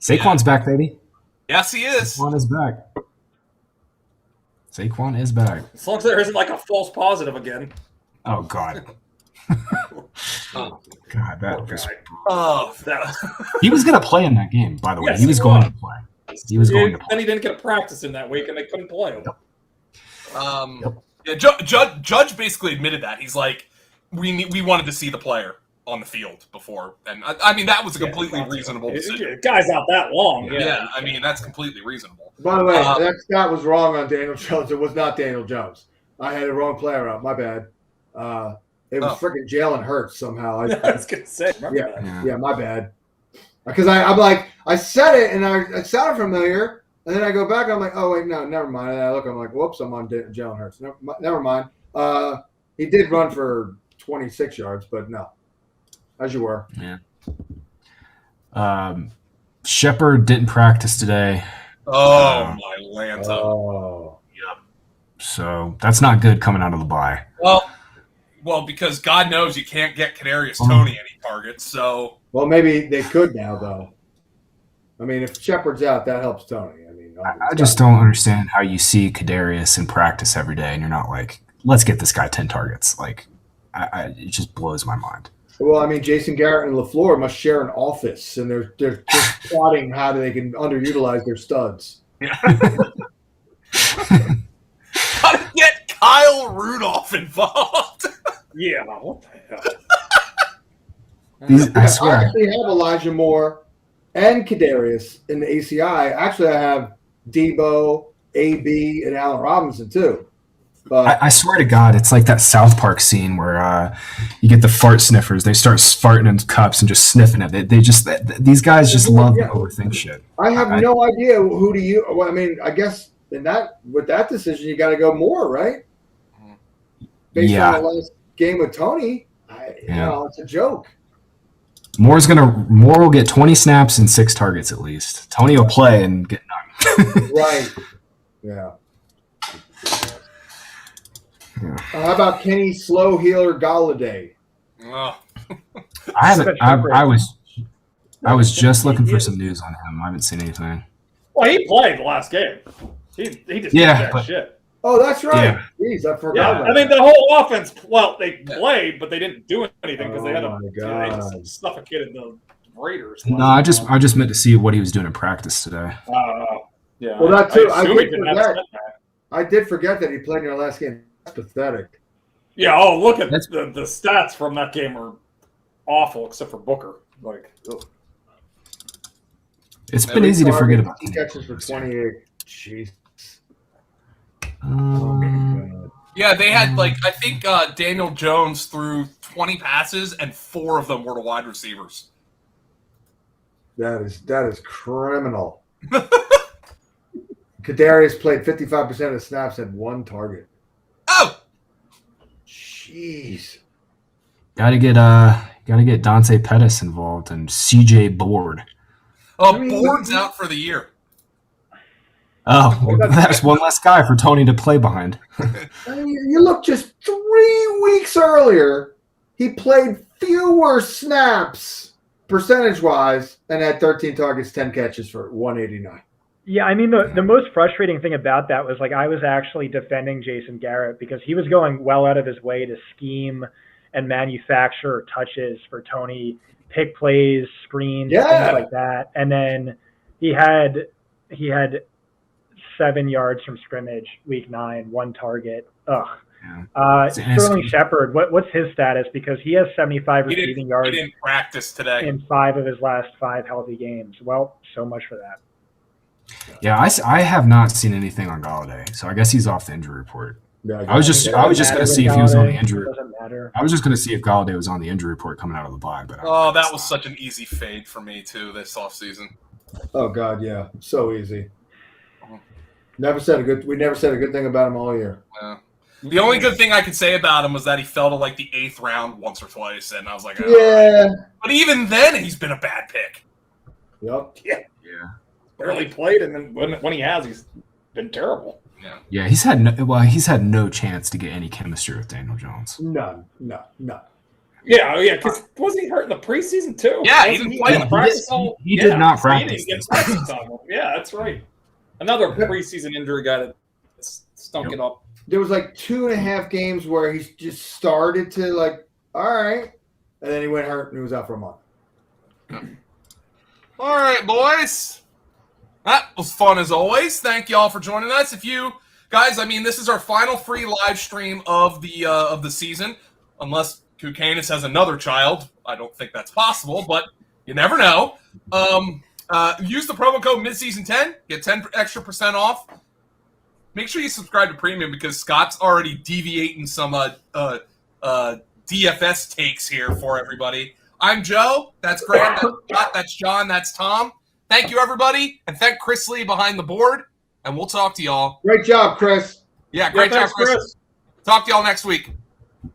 Saquon's back, baby. Yes, he is. Saquon is back. Saquon is back. As long as there isn't like a false positive again. Oh God. Oh. God, that was. Oh, He was going to play in that game, by the way. Yes, he was he going was. to play. He was going to Then play. he didn't get a practice in that week, and they couldn't play him. yeah. Judge basically admitted that he's like, we wanted to see the player on the field before, and I mean that was a completely reasonable decision. Guy's out that long. Yeah, I mean that's completely reasonable. By the way, that stat was wrong on Daniel Jones. It was not Daniel Jones. I had the wrong player up. My bad. It was freaking Jalen Hurts somehow. I was gonna say. Yeah, my bad. Because I'm like, I said it and it sounded familiar, and then I go back and I'm like, oh wait, no, never mind. And I look, I'm like, whoops, I'm on Jalen Hurts. Never mind. He did run for 26 yards, but no, as you were. Yeah. Shepard didn't practice today. Oh my Lanta. Oh. So that's not good coming out of the bye. Well, because God knows you can't get Kadarius Toney any targets, so. Well, maybe they could now, though. I mean, if Shepard's out, that helps Tony. I mean, I just don't understand how you see Kadarius in practice every day, and you're not like, let's get this guy 10 targets. Like, it just blows my mind. Well, I mean, Jason Garrett and LaFleur must share an office, and they're just plotting how they can underutilize their studs. Yeah. Gotta get Kyle Rudolph involved. Yeah, what the hell? I swear. I actually have Elijah Moore and Kadarius in the ACI. Actually, I have Debo, AB, and Allen Robinson too. But I swear to God, it's like that South Park scene where you get the fart sniffers. They start farting in cups and just sniffing it. These guys just love to overthink shit. I have no idea who do you. Well, I mean, I guess with that decision, you got to go Moore, right? Based on the last game with Tony, it's a joke. Moore will get 20 snaps and 6 targets at least. Tony will play and get none. Right. Yeah. How about Kenny Slow Healer Galladay? Oh. I was just looking for some news on him. I haven't seen anything. Well, he played the last game. He just did that shit. Oh, that's right. Yeah. Jeez, I forgot. Yeah, about I mean that. the whole offense. Well, they played, but they didn't do anything because they had Oh, my they God. just suffocated the Raiders. No, I just meant to see what he was doing in practice today. Yeah. Well, that too. I assume he did didn't have forget. a setback. I did forget that he played in your last game. That's pathetic. Yeah. Oh, look at the stats from that game are awful, except for Booker. Like, ugh. It's been easy to forget about. He catches for 28. Jeez. Yeah, they had I think Daniel Jones threw 20 passes and 4 of them were to wide receivers. That is criminal. Kadarius played 55% of snaps, had 1 target. Oh, Jeez. Gotta get Dante Pettis involved and CJ Board. Board's out for the year. Oh, well, that's one less guy for Tony to play behind. I mean, you look just 3 weeks earlier, he played fewer snaps percentage-wise and had 13 targets, 10 catches for 189. Yeah, I mean, the most frustrating thing about that was I was actually defending Jason Garrett because he was going well out of his way to scheme and manufacture touches for Tony, pick plays, screens, things like that. And then he had 7 yards from scrimmage, week 9, 1 target. Ugh. Sterling Shepard, what's his status? Because he has 75 receiving yards. He didn't practice today in 5 of his last 5 healthy games. Well, so much for that. Yeah, I have not seen anything on Galladay, so I guess he's off the injury report. Yeah, I was just going to see if he was on the injury. Doesn't matter. I was just going to see if Galladay was on the injury report coming out of the bye. But that was such an easy fade for me too this offseason. Oh God, yeah, so easy. We never said a good thing about him all year. Yeah. The only good thing I could say about him was that he fell to like the 8th round once or twice, and I was like, oh. Yeah. But even then, he's been a bad pick. Yep. Yeah. Barely played, and then when he has, he's been terrible. Yeah, he's had no chance to get any chemistry with Daniel Jones. None. Yeah, because wasn't he hurt in the preseason too? Yeah, he didn't play in the practice. He did not practice. Yeah, that's right. Another preseason injury guy that stunk it up. There was like 2.5 games where he just started to like, all right, and then he went hurt and he was out for a month. All right, boys. That was fun as always. Thank you all for joining us. If you guys, this is our final free live stream of the season, unless Kukanis has another child. I don't think that's possible, but you never know. Use the promo code midseason10, get 10 extra % off. Make sure you subscribe to Premium because Scott's already deviating some DFS takes here for everybody. I'm Joe. That's Grant. That's Scott. That's John. That's Tom. Thank you, everybody, and thank Chris Lee behind the board, and we'll talk to y'all. Great job, Chris. Yeah, great job, Chris. Talk to y'all next week.